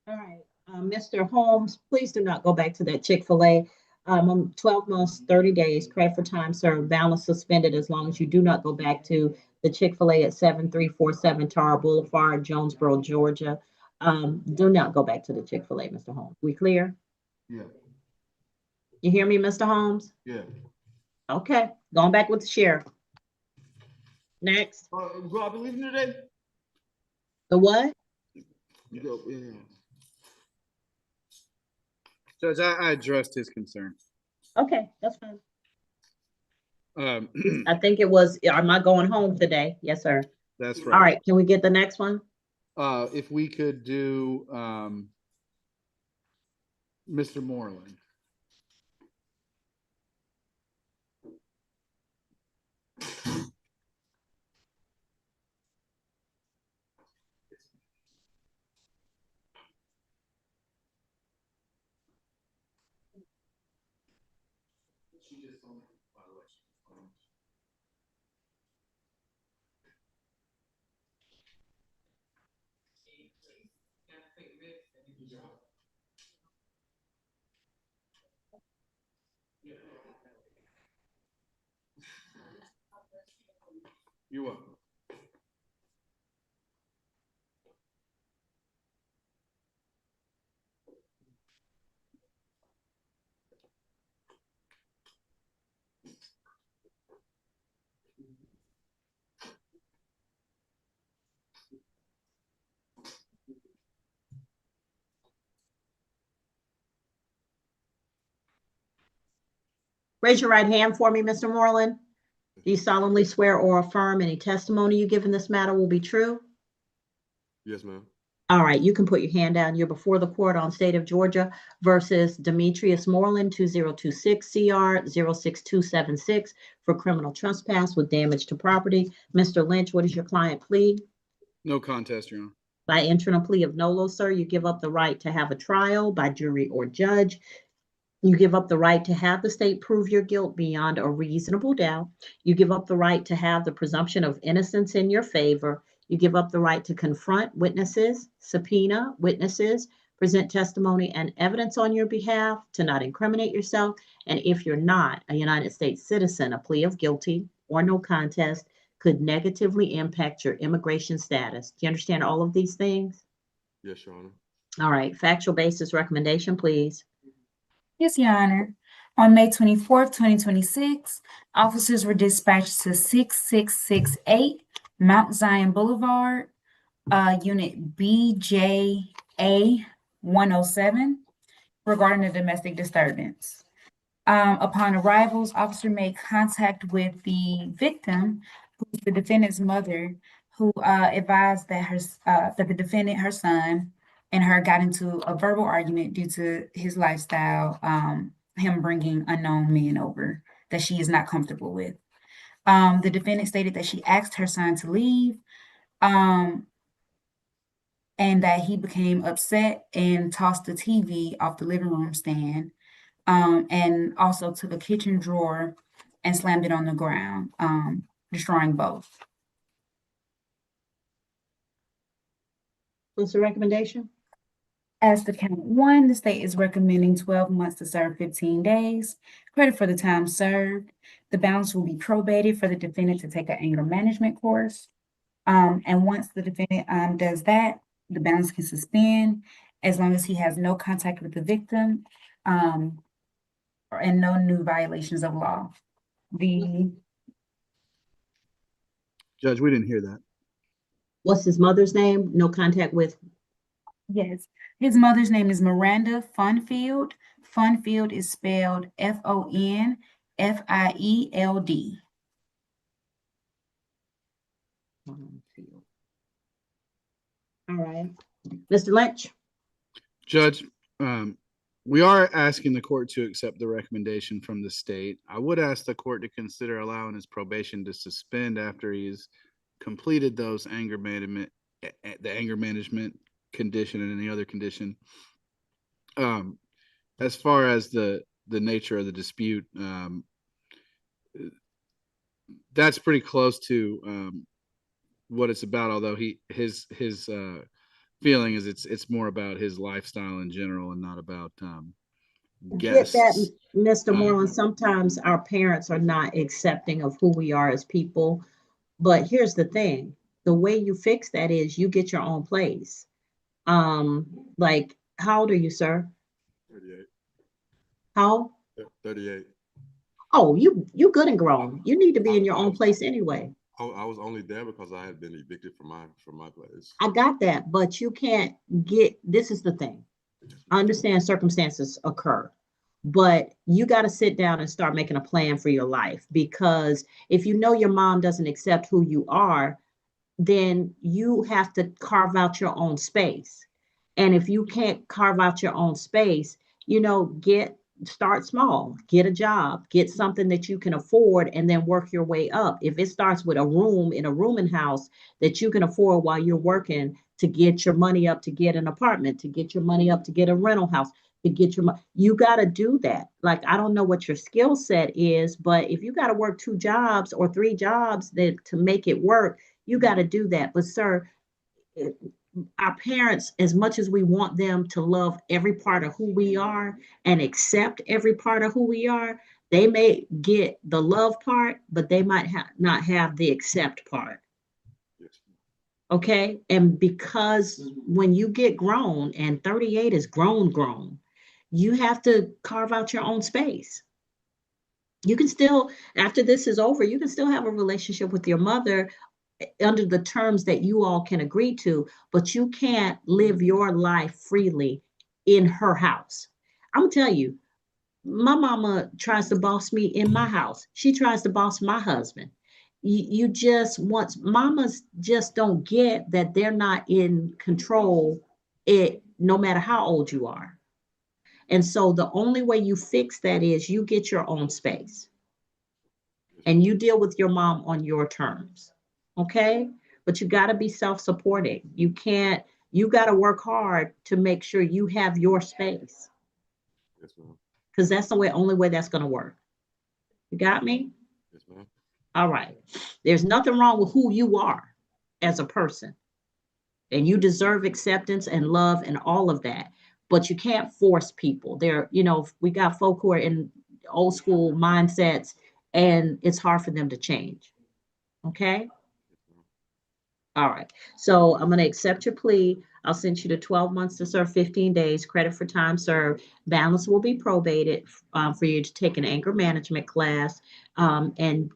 [SPEAKER 1] All right. Mr. Holmes, please do not go back to that Chick-fil-A. 12 months, 30 days, credit for time served, balance suspended as long as you do not go back to the Chick-fil-A at 7347 Tara Boulevard, Jonesboro, Georgia. Do not go back to the Chick-fil-A, Mr. Holmes. We clear?
[SPEAKER 2] Yeah.
[SPEAKER 1] You hear me, Mr. Holmes?
[SPEAKER 2] Yeah.
[SPEAKER 1] Okay, going back with the sheriff. Next.
[SPEAKER 2] Will I be leaving today?
[SPEAKER 1] The what?
[SPEAKER 2] You go, yeah. Judge, I addressed his concern.
[SPEAKER 1] Okay, that's fine.
[SPEAKER 2] Um,
[SPEAKER 1] I think it was, am I going home today? Yes, sir.
[SPEAKER 2] That's right.
[SPEAKER 1] All right, can we get the next one?
[SPEAKER 2] If we could do Mr. Moreland.
[SPEAKER 13] You're welcome.
[SPEAKER 1] Raise your right hand for me, Mr. Moreland. Do you solemnly swear or affirm any testimony you give in this matter will be true?
[SPEAKER 13] Yes, ma'am.
[SPEAKER 1] All right, you can put your hand down. You're before the court on State of Georgia versus Demetrius Moreland, 2026 CR 06276 for criminal trespass with damage to property. Mr. Lynch, what is your client plea?
[SPEAKER 2] No contest, Your Honor.
[SPEAKER 1] By entering a plea of nolo, sir, you give up the right to have a trial by jury or judge. You give up the right to have the state prove your guilt beyond a reasonable doubt. You give up the right to have the presumption of innocence in your favor. You give up the right to confront witnesses, subpoena witnesses, present testimony and evidence on your behalf, to not incriminate yourself. And if you're not a United States citizen, a plea of guilty or no contest could negatively impact your immigration status. Do you understand all of these things?
[SPEAKER 13] Yes, Your Honor.
[SPEAKER 1] All right, factual basis recommendation, please.
[SPEAKER 3] Yes, Your Honor. On May 24th, 2026, officers were dispatched to 6668 Mount Zion Boulevard, Unit BJA 107, regarding a domestic disturbance. Upon arrivals, officer made contact with the victim, who's the defendant's mother, who advised that the defendant, her son, and her got into a verbal argument due to his lifestyle, him bringing unknown men over that she is not comfortable with. The defendant stated that she asked her son to leave, and that he became upset and tossed the TV off the living room stand, and also took a kitchen drawer and slammed it on the ground, destroying both.
[SPEAKER 1] What's the recommendation?
[SPEAKER 3] As to count one, the state is recommending 12 months to serve 15 days. Credit for the time served. The balance will be probated for the defendant to take an anger management course. And once the defendant does that, the balance can suspend as long as he has no contact with the victim, and no new violations of law.
[SPEAKER 2] Judge, we didn't hear that.
[SPEAKER 1] What's his mother's name? No contact with?
[SPEAKER 3] Yes, his mother's name is Miranda Funfield. Funfield is spelled Fonfield.
[SPEAKER 1] All right. Mr. Lynch?
[SPEAKER 2] Judge, we are asking the court to accept the recommendation from the state. I would ask the court to consider allowing his probation to suspend after he's completed those the anger management condition and any other condition. As far as the nature of the dispute, that's pretty close to what it's about, although his feeling is it's more about his lifestyle in general and not about guests.
[SPEAKER 1] Get that, Mr. Moreland. Sometimes our parents are not accepting of who we are as people. But here's the thing. The way you fix that is you get your own place. Like, how old are you, sir?
[SPEAKER 13] 38.
[SPEAKER 1] How?
[SPEAKER 13] 38.
[SPEAKER 1] Oh, you good and grown. You need to be in your own place anyway.
[SPEAKER 13] I was only there because I had been evicted from my place.
[SPEAKER 1] I got that, but you can't this is the thing. I understand circumstances occur, but you got to sit down and start making a plan for your life, because if you know your mom doesn't accept who you are, then you have to carve out your own space. And if you can't carve out your own space, start small, get a job, get something that you can afford, and then work your way up. If it starts with a room in a rooming house that you can afford while you're working, to get your money up to get an apartment, to get your money up to get a rental house, to get your money. You got to do that. Like, I don't know what your skill set is, but if you got to work 2 jobs or 3 jobs to make it work, you got to do that. But sir, our parents, as much as we want them to love every part of who we are and accept every part of who we are, they may get the love part, but they might not have the accept part. Okay. And because when you get grown, and 38 is grown, you have to carve out your own space. You can still, after this is over, you can still have a relationship with your mother under the terms that you all can agree to, but you can't live your life freely in her house. I'm gonna tell you, my mama tries to boss me in my house. She tries to boss my husband. You just want, mamas just don't get that they're not in control, no matter how old you are. And so the only way you fix that is you get your own space and you deal with your mom on your terms. Okay? But you got to be self-supporting. You got to work hard to make sure you have your space.
[SPEAKER 13] Yes, ma'am.
[SPEAKER 1] Because that's the only way that's going to work. You got me?
[SPEAKER 13] Yes, ma'am.
[SPEAKER 1] All right. There's nothing wrong with who you are as a person. And you deserve acceptance and love and all of that. But you can't force people. We got folk who are in old school mindsets, and it's hard for them to change. Okay? All right. So I'm going to accept your plea. I'll send you to 12 months to serve 15 days, credit for time served. Balance will be probated for you to take an anger management class. And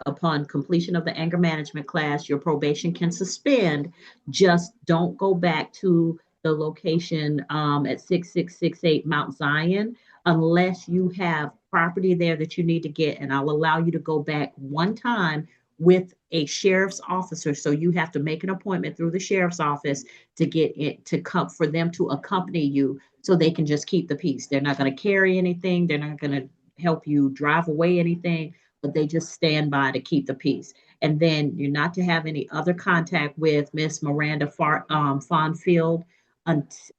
[SPEAKER 1] upon completion of the anger management class, your probation can suspend. Just don't go back to the location at 6668 Mount Zion unless you have property there that you need to get. And I'll allow you to go back one time with a sheriff's officer. So you have to make an appointment through the sheriff's office to get it to come for them to accompany you so they can just keep the peace. They're not going to carry anything. They're not going to help you drive away anything, but they just stand by to keep the peace. And then you're not to have any other contact with Miss Miranda Fonfield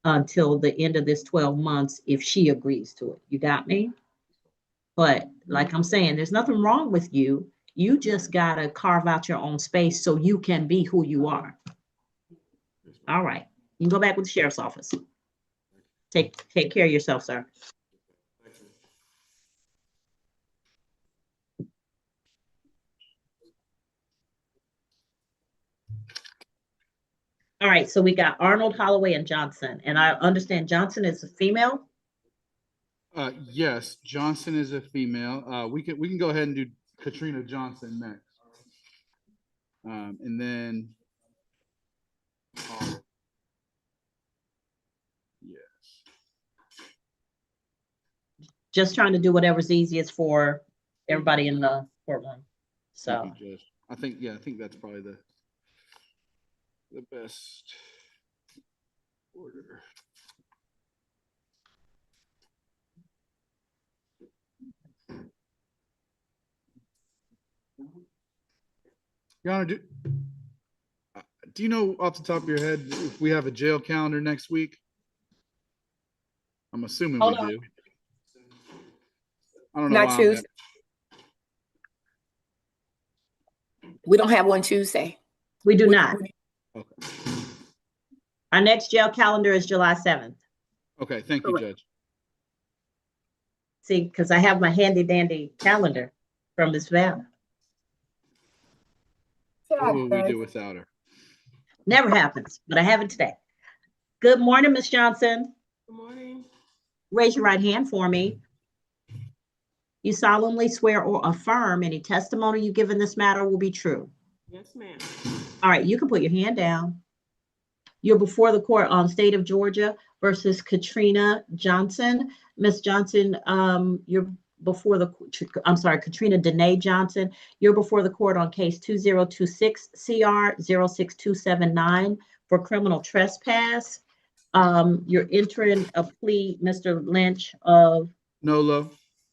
[SPEAKER 1] until the end of this 12 months if she agrees to it. You got me? But like I'm saying, there's nothing wrong with you. You just got to carve out your own space so you can be who you are. All right. You can go back with the sheriff's office. Take care of yourself, sir. All right. So we got Arnold, Holloway, and Johnson. And I understand Johnson is a female.
[SPEAKER 2] Yes, Johnson is a female. We can go ahead and do Katrina Johnson next. And then yes.
[SPEAKER 1] Just trying to do whatever's easiest for everybody in the courtroom. So
[SPEAKER 2] Thank you, Judge. I think that's probably the best order. Your Honor, do you know off the top of your head if we have a jail calendar next week? I'm assuming we do. I don't know.
[SPEAKER 9] Not Tuesday. We don't have one Tuesday.
[SPEAKER 1] we do not.
[SPEAKER 2] Okay.
[SPEAKER 1] Our next jail calendar is July 7th.
[SPEAKER 2] Okay. Thank you, Judge.
[SPEAKER 1] See, because I have my handy dandy calendar from Ms. Val.
[SPEAKER 2] What will we do without her?
[SPEAKER 1] Never happens, but I have it today. Good morning, Ms. Johnson.
[SPEAKER 5] Good morning.
[SPEAKER 1] Raise your right hand for me. You solemnly swear or affirm any testimony you give in this matter will be true.
[SPEAKER 5] Yes, ma'am.
[SPEAKER 1] All right, you can put your hand down. You're before the court on State of Georgia versus Katrina Johnson. Ms. Johnson, you're before Katrina Danae Johnson. You're before the court on case 2026 CR 06279 for criminal trespass. You're entering a plea, Mr. Lynch, of
[SPEAKER 2] Nolo.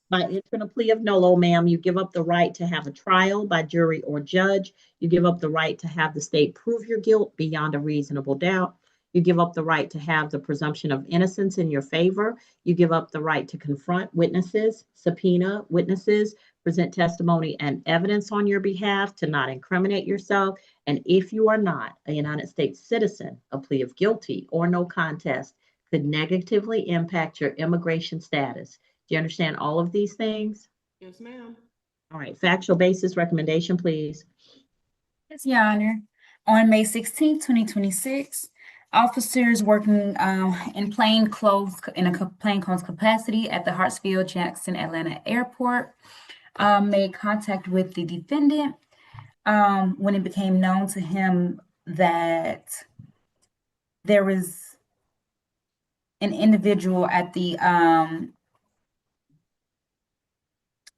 [SPEAKER 1] By entering a plea of nolo, ma'am, you give up the right to have a trial by jury or judge. You give up the right to have the state prove your guilt beyond a reasonable doubt. You give up the right to have the presumption of innocence in your favor. You give up the right to confront witnesses, subpoena witnesses, present testimony and evidence on your behalf, to not incriminate yourself. And if you are not a United States citizen, a plea of guilty or no contest could negatively impact your immigration status. Do you understand all of these things?
[SPEAKER 5] Yes, ma'am.
[SPEAKER 1] All right, factual basis recommendation, please.
[SPEAKER 3] Yes, Your Honor. On May 16th, 2026, officers working in plainclothes capacity at the Hartsfield-Jackson Atlanta Airport made contact with the defendant when it became known to him that there was an individual at the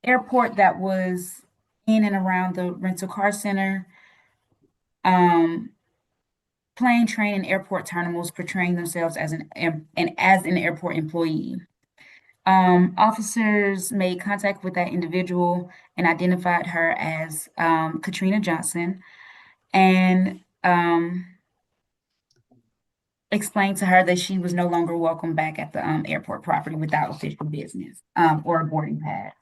[SPEAKER 3] airport that was in and around the rental car center, plane, train, and airport terminals, portraying themselves as an airport employee. Officers made contact with that individual and identified her as Katrina Johnson, and explained to her that she was no longer welcome back at the airport property without official business or a boarding pass.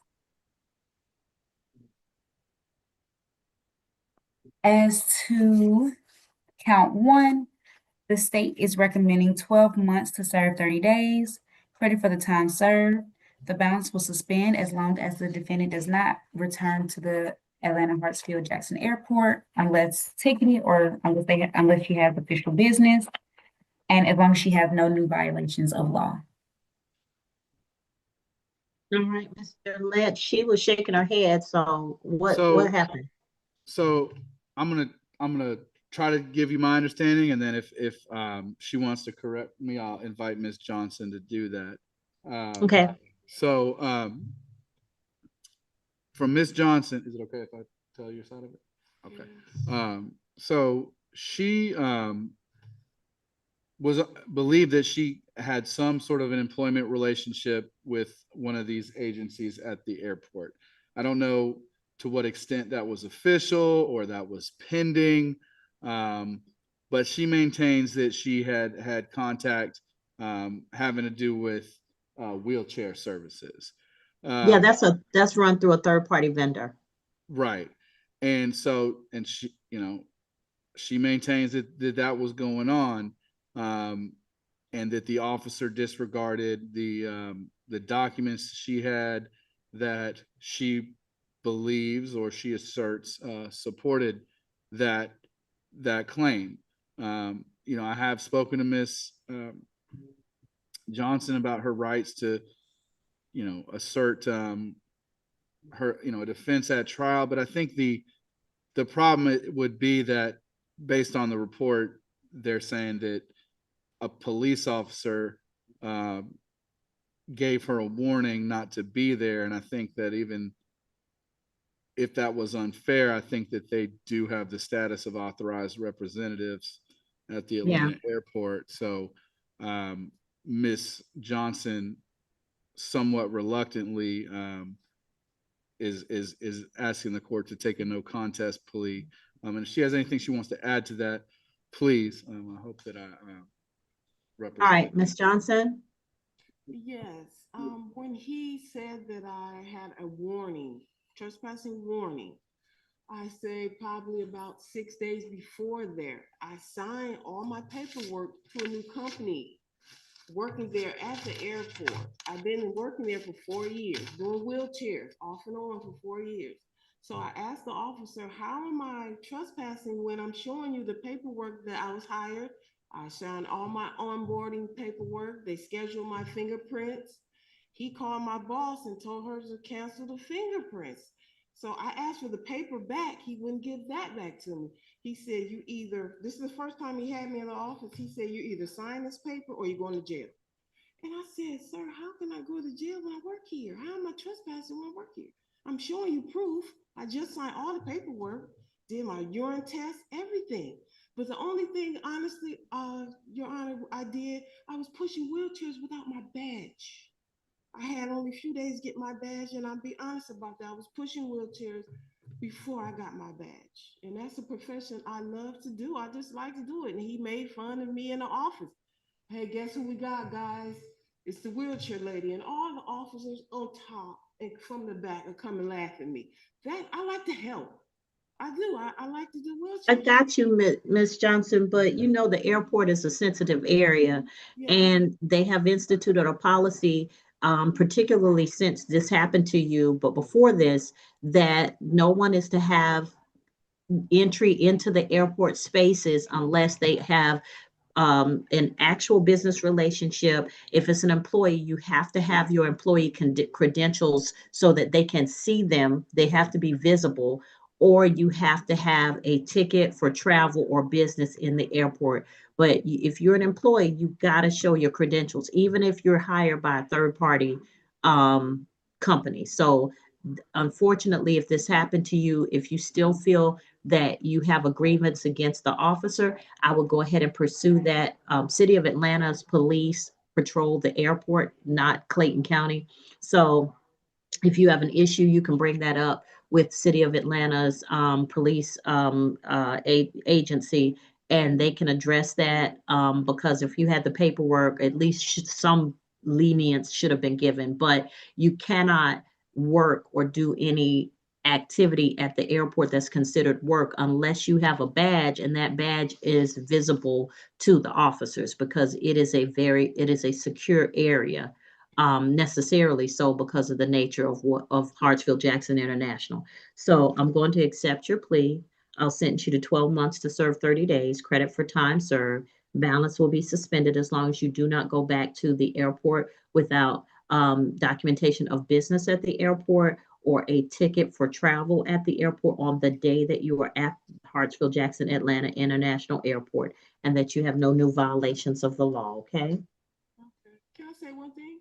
[SPEAKER 3] As to count one, the state is recommending 12 months to serve 30 days. Credit for the time served. The balance will suspend as long as the defendant does not return to the Atlanta Hartsfield-Jackson Airport unless ticketed or unless she has official business, and as long as she has no new violations of law.
[SPEAKER 1] All right, Mr. Lynch, she was shaking her head. So what happened?
[SPEAKER 2] So I'm gonna try to give you my understanding, and then if she wants to correct me, I'll invite Ms. Johnson to do that.
[SPEAKER 1] Okay.
[SPEAKER 2] So from Ms. Johnson, is it okay if I tell your side of it? Okay. So she believed that she had some sort of an employment relationship with one of these agencies at the airport. I don't know to what extent that was official or that was pending, but she maintains that she had contact having to do with wheelchair services.
[SPEAKER 1] Yeah, that's run through a third-party vendor.
[SPEAKER 2] Right. And so, and she, she maintains that was going on, and that the officer disregarded the documents she had that she believes, or she asserts, supported that claim. I have spoken to Miss Johnson about her rights to, assert her, a defense at trial. But I think the problem would be that, based on the report, they're saying that a police officer gave her a warning not to be there. And I think that even if that was unfair, I think that they do have the status of authorized representatives at the Atlanta airport. So Miss Johnson, somewhat reluctantly, is asking the court to take a no contest plea. And if she has anything she wants to add to that, please. I hope that I represent.
[SPEAKER 1] All right, Miss Johnson.
[SPEAKER 5] Yes. When he said that I had a warning, trespassing warning, I say probably about 6 days before there, I signed all my paperwork to a new company working there at the airport. I've been working there for 4 years, doing wheelchairs off and on for 4 years. So I asked the officer, how am I trespassing when I'm showing you the paperwork that I was hired? I signed all my onboarding paperwork. They scheduled my fingerprints. He called my boss and told her to cancel the fingerprints. So I asked for the paper back. He wouldn't give that back to me. He said, this is the first time he had me in the office. He said, you either sign this paper or you're going to jail. And I said, sir, how can I go to jail when I work here? How am I trespassing when I work here? I'm showing you proof. I just signed all the paperwork, did my urine test, everything. But the only thing, honestly, Your Honor, I was pushing wheelchairs without my badge. I had only a few days to get my badge, and I'll be honest about that. I was pushing wheelchairs before I got my badge. And that's a profession I love to do. I just like to do it. And he made fun of me in the office. Hey, guess who we got, guys? It's the wheelchair lady. And all the officers on top and from the back are coming laugh at me. That I like to help. I do. I like to do
[SPEAKER 1] I
[SPEAKER 5] wheelchairs.
[SPEAKER 1] got you, Miss Johnson, but you know the airport is a sensitive area,
[SPEAKER 5] Yeah.
[SPEAKER 1] and they have instituted a policy, particularly since this happened to you, but before this, that no one is to have entry into the airport spaces unless they have an actual business relationship. If it's an employee, you have to have your employee credentials so that they can see them. They have to be visible, or you have to have a ticket for travel or business in the airport. But if you're an employee, you got to show your credentials, even if you're hired by a third party um, company. So unfortunately, if this happened to you, if you still feel that you have a grievance against the officer, I would go ahead and pursue that. City of Atlanta's police patrol the airport, not Clayton County. So if you have an issue, you can bring that up with City of Atlanta's police agency, and they can address that, because if you had the paperwork, at least some lenience should have been given. But you cannot work or do any activity at the airport that's considered work unless you have a badge, and that badge is visible to the officers, because it is a secure area, necessarily so because of the nature of Hartsfield Jackson International. So I'm going to accept your plea. I'll sentence you to 12 months to serve 30 days, credit for time served. Balance will be suspended as long as you do not go back to the airport without documentation of business at the airport or a ticket for travel at the airport on the day that you are at Hartsfield Jackson Atlanta International Airport, and that you have no new violations of the law, okay?
[SPEAKER 5] Okay. Can I say one thing?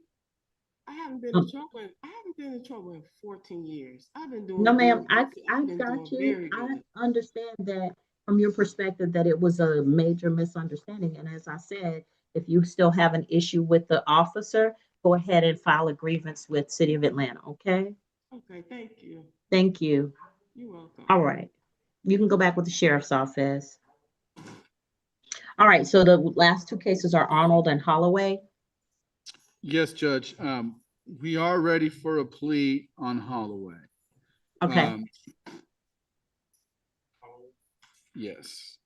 [SPEAKER 5] I haven't been
[SPEAKER 1] Um,
[SPEAKER 5] in trouble. I haven't been in trouble in 14 years. I've been
[SPEAKER 1] No,
[SPEAKER 5] doing
[SPEAKER 1] ma'am,
[SPEAKER 5] good.
[SPEAKER 1] I
[SPEAKER 5] I've been
[SPEAKER 1] got
[SPEAKER 5] doing
[SPEAKER 1] you.
[SPEAKER 5] very
[SPEAKER 1] I
[SPEAKER 5] good.
[SPEAKER 1] understand that from your perspective that it was a major misunderstanding. And as I said, if you still have an issue with the officer, go ahead and file a grievance with City of Atlanta, okay?
[SPEAKER 5] Okay, thank you.
[SPEAKER 1] Thank you.
[SPEAKER 5] You're welcome.
[SPEAKER 1] All right. You can go back with the sheriff's office. All right, so the last two cases are Arnold and Holloway.
[SPEAKER 2] Yes, Judge. We are ready for a plea on Holloway.
[SPEAKER 1] Okay.
[SPEAKER 2] Yes.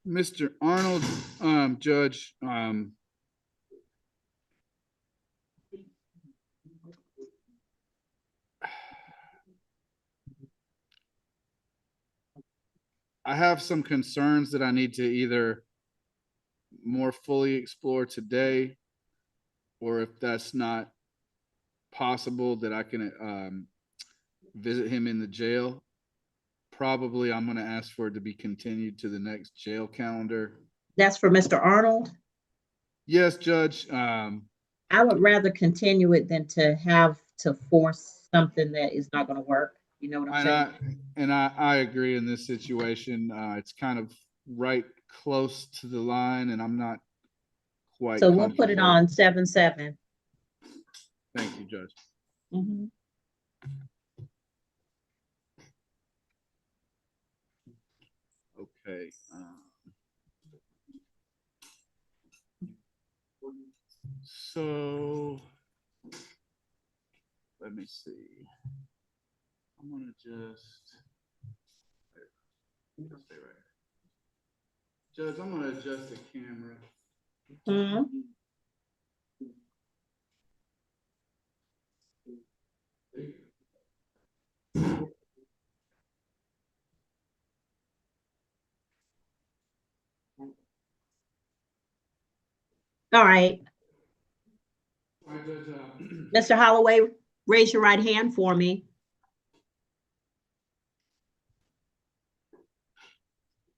[SPEAKER 2] Mr. Arnold, Judge, I have some concerns that I need to either more fully explore today, or if that's not possible, that I can visit him in the jail. Probably I'm going to ask for it to be continued to the next jail calendar.
[SPEAKER 1] That's for Mr. Arnold.
[SPEAKER 2] Yes, Judge.
[SPEAKER 1] I would rather continue it than to have to force something that is not going to work. You know what I'm saying?
[SPEAKER 2] I agree in this situation. It's kind of right close to the line, and I'm not quite
[SPEAKER 1] So we'll put it
[SPEAKER 2] comfortable.
[SPEAKER 1] on 7/7.
[SPEAKER 2] Thank you, Judge.
[SPEAKER 1] Mhm.
[SPEAKER 2] Okay. So let me see. I'm gonna just stay right here. Judge, I'm gonna adjust the camera.
[SPEAKER 1] Mhm. All right.
[SPEAKER 2] All right, Judge.
[SPEAKER 1] Mr. Holloway, raise your right hand for me.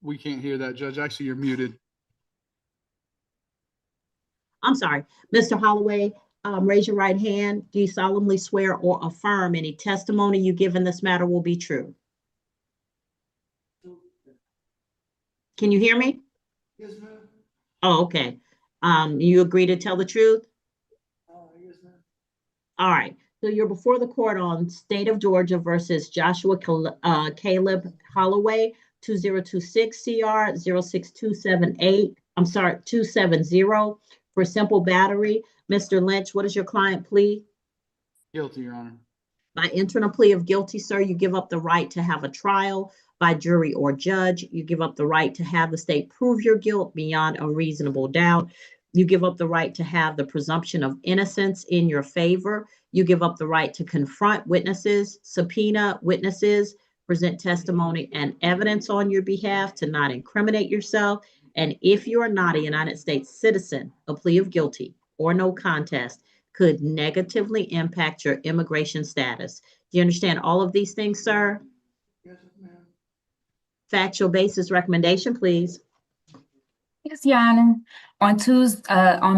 [SPEAKER 2] We can't hear that, Judge. Actually, you're muted.
[SPEAKER 1] I'm sorry. Mr. Holloway, raise your right hand. Do you solemnly swear or affirm any testimony you give in this matter will be true? Can you hear me?
[SPEAKER 2] Yes, ma'am.
[SPEAKER 1] Oh, okay. You agree to tell the truth?
[SPEAKER 2] Yes, ma'am.
[SPEAKER 1] All right. So you're before the court on State of Georgia versus Joshua Caleb Holloway, 2026 CR 06278. I'm sorry, 270 for simple battery. Mr. Lynch, what is your client plea?
[SPEAKER 2] Guilty, Your Honor.
[SPEAKER 1] By entering a plea of guilty, sir, you give up the right to have a trial by jury or judge. You give up the right to have the state prove your guilt beyond a reasonable doubt. You give up the right to have the presumption of innocence in your favor. You give up the right to confront witnesses, subpoena witnesses, present testimony and evidence on your behalf to not incriminate yourself. And if you are not a United States citizen, a plea of guilty or no contest could negatively impact your immigration status. Do you understand all of these things, sir?
[SPEAKER 5] Yes, ma'am.
[SPEAKER 1] Factual basis recommendation, please.
[SPEAKER 3] Yes, Your Honor. On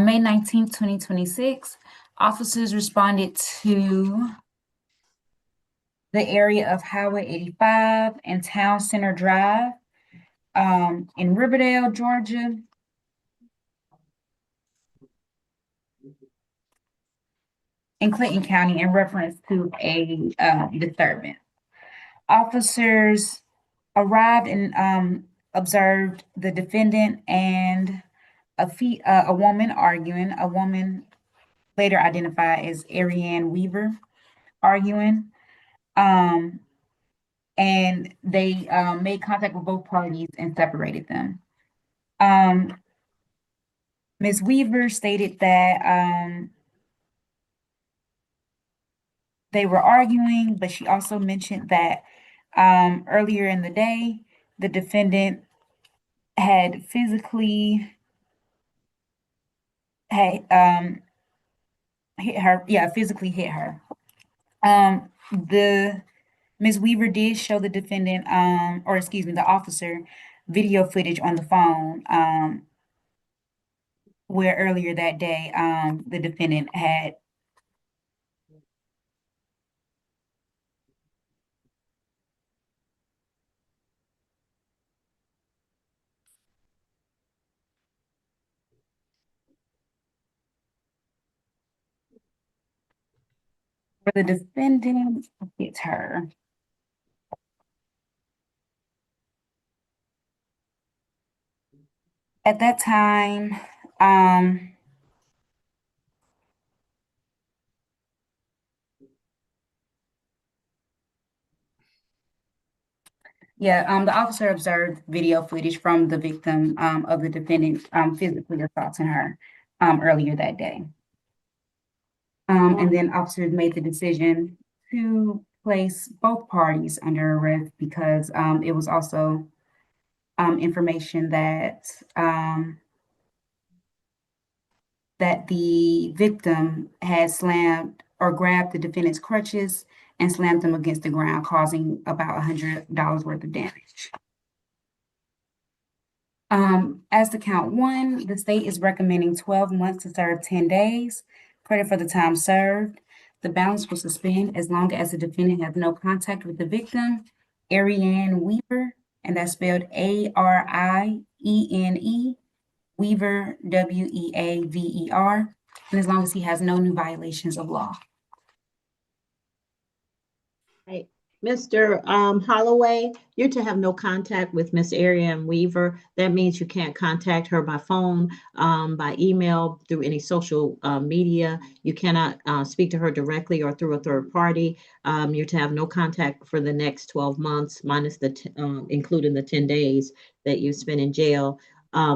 [SPEAKER 3] May 19th, 2026, officers responded to the area of Highway 85 and Town Center Drive in Riverdale, Georgia. In Clayton County in reference to a disturbance. Officers arrived and observed the defendant and a woman arguing, a woman later identified as Ariane Weaver arguing. And they made contact with both parties and separated them. Ms. Weaver stated that they were arguing, but she also mentioned that earlier in the day, the defendant had physically hit her. Yeah, physically hit her. The Ms. Weaver did show the defendant, or excuse me, the officer, video footage on the phone, where earlier that day, the defendant had where the defendant hit her. At that time, the officer observed video footage from the victim of the defendant physically assaulting her earlier that day. And then officers made the decision to place both parties under arrest because it was also information that that the victim had slammed or grabbed the defendant's crutches and slammed them against the ground, causing about $100 worth of damage. As to count one, the state is recommending 12 months to serve 10 days. Credit for the time served. The balance will suspend as long as the defendant has no contact with the victim, Ariane Weaver, and that's spelled Ariene, Weaver, Weaver, and as long as he has no new violations of law.
[SPEAKER 1] Right. Mr. Holloway, you're to have no contact with Miss Ariane Weaver. That means you can't contact her by phone, by email, through any social media. You cannot speak to her directly or through a third party. You're to have no contact for the next 12 months, minus including the 10 days that you spend in jail.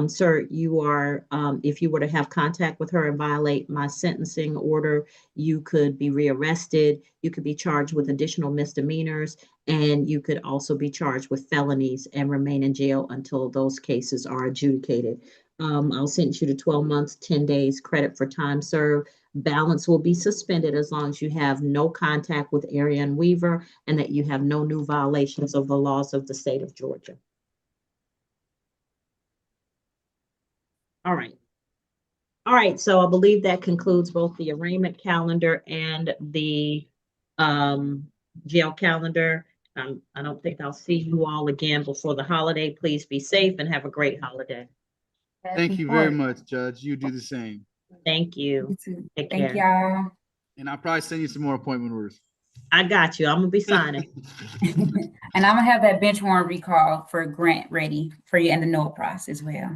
[SPEAKER 1] Sir, you are, if you were to have contact with her and violate my sentencing order, you could be rearrested, you could be charged with additional misdemeanors, and you could also be charged with felonies and remain in jail until those cases are adjudicated. I'll sentence you to 12 months, 10 days credit for time served. Balance will be suspended as long as you have no contact with Ariane Weaver and that you have no new violations of the laws of the state of Georgia. All right. All right, so I believe that concludes both the arraignment calendar and the jail calendar. I don't think I'll see you all again before the holiday. Please be safe and have a great holiday.
[SPEAKER 2] Thank you very much, Judge. You do the same.
[SPEAKER 1] Thank you.
[SPEAKER 3] You too.
[SPEAKER 1] Take
[SPEAKER 3] Thank
[SPEAKER 1] care.
[SPEAKER 3] y'all.
[SPEAKER 2] And I'll probably send you some more appointment orders.
[SPEAKER 1] I got you. I'm gonna be signing.
[SPEAKER 3] And I'm gonna have that bench warrant recall for Grant ready for you and the NOAA process as well.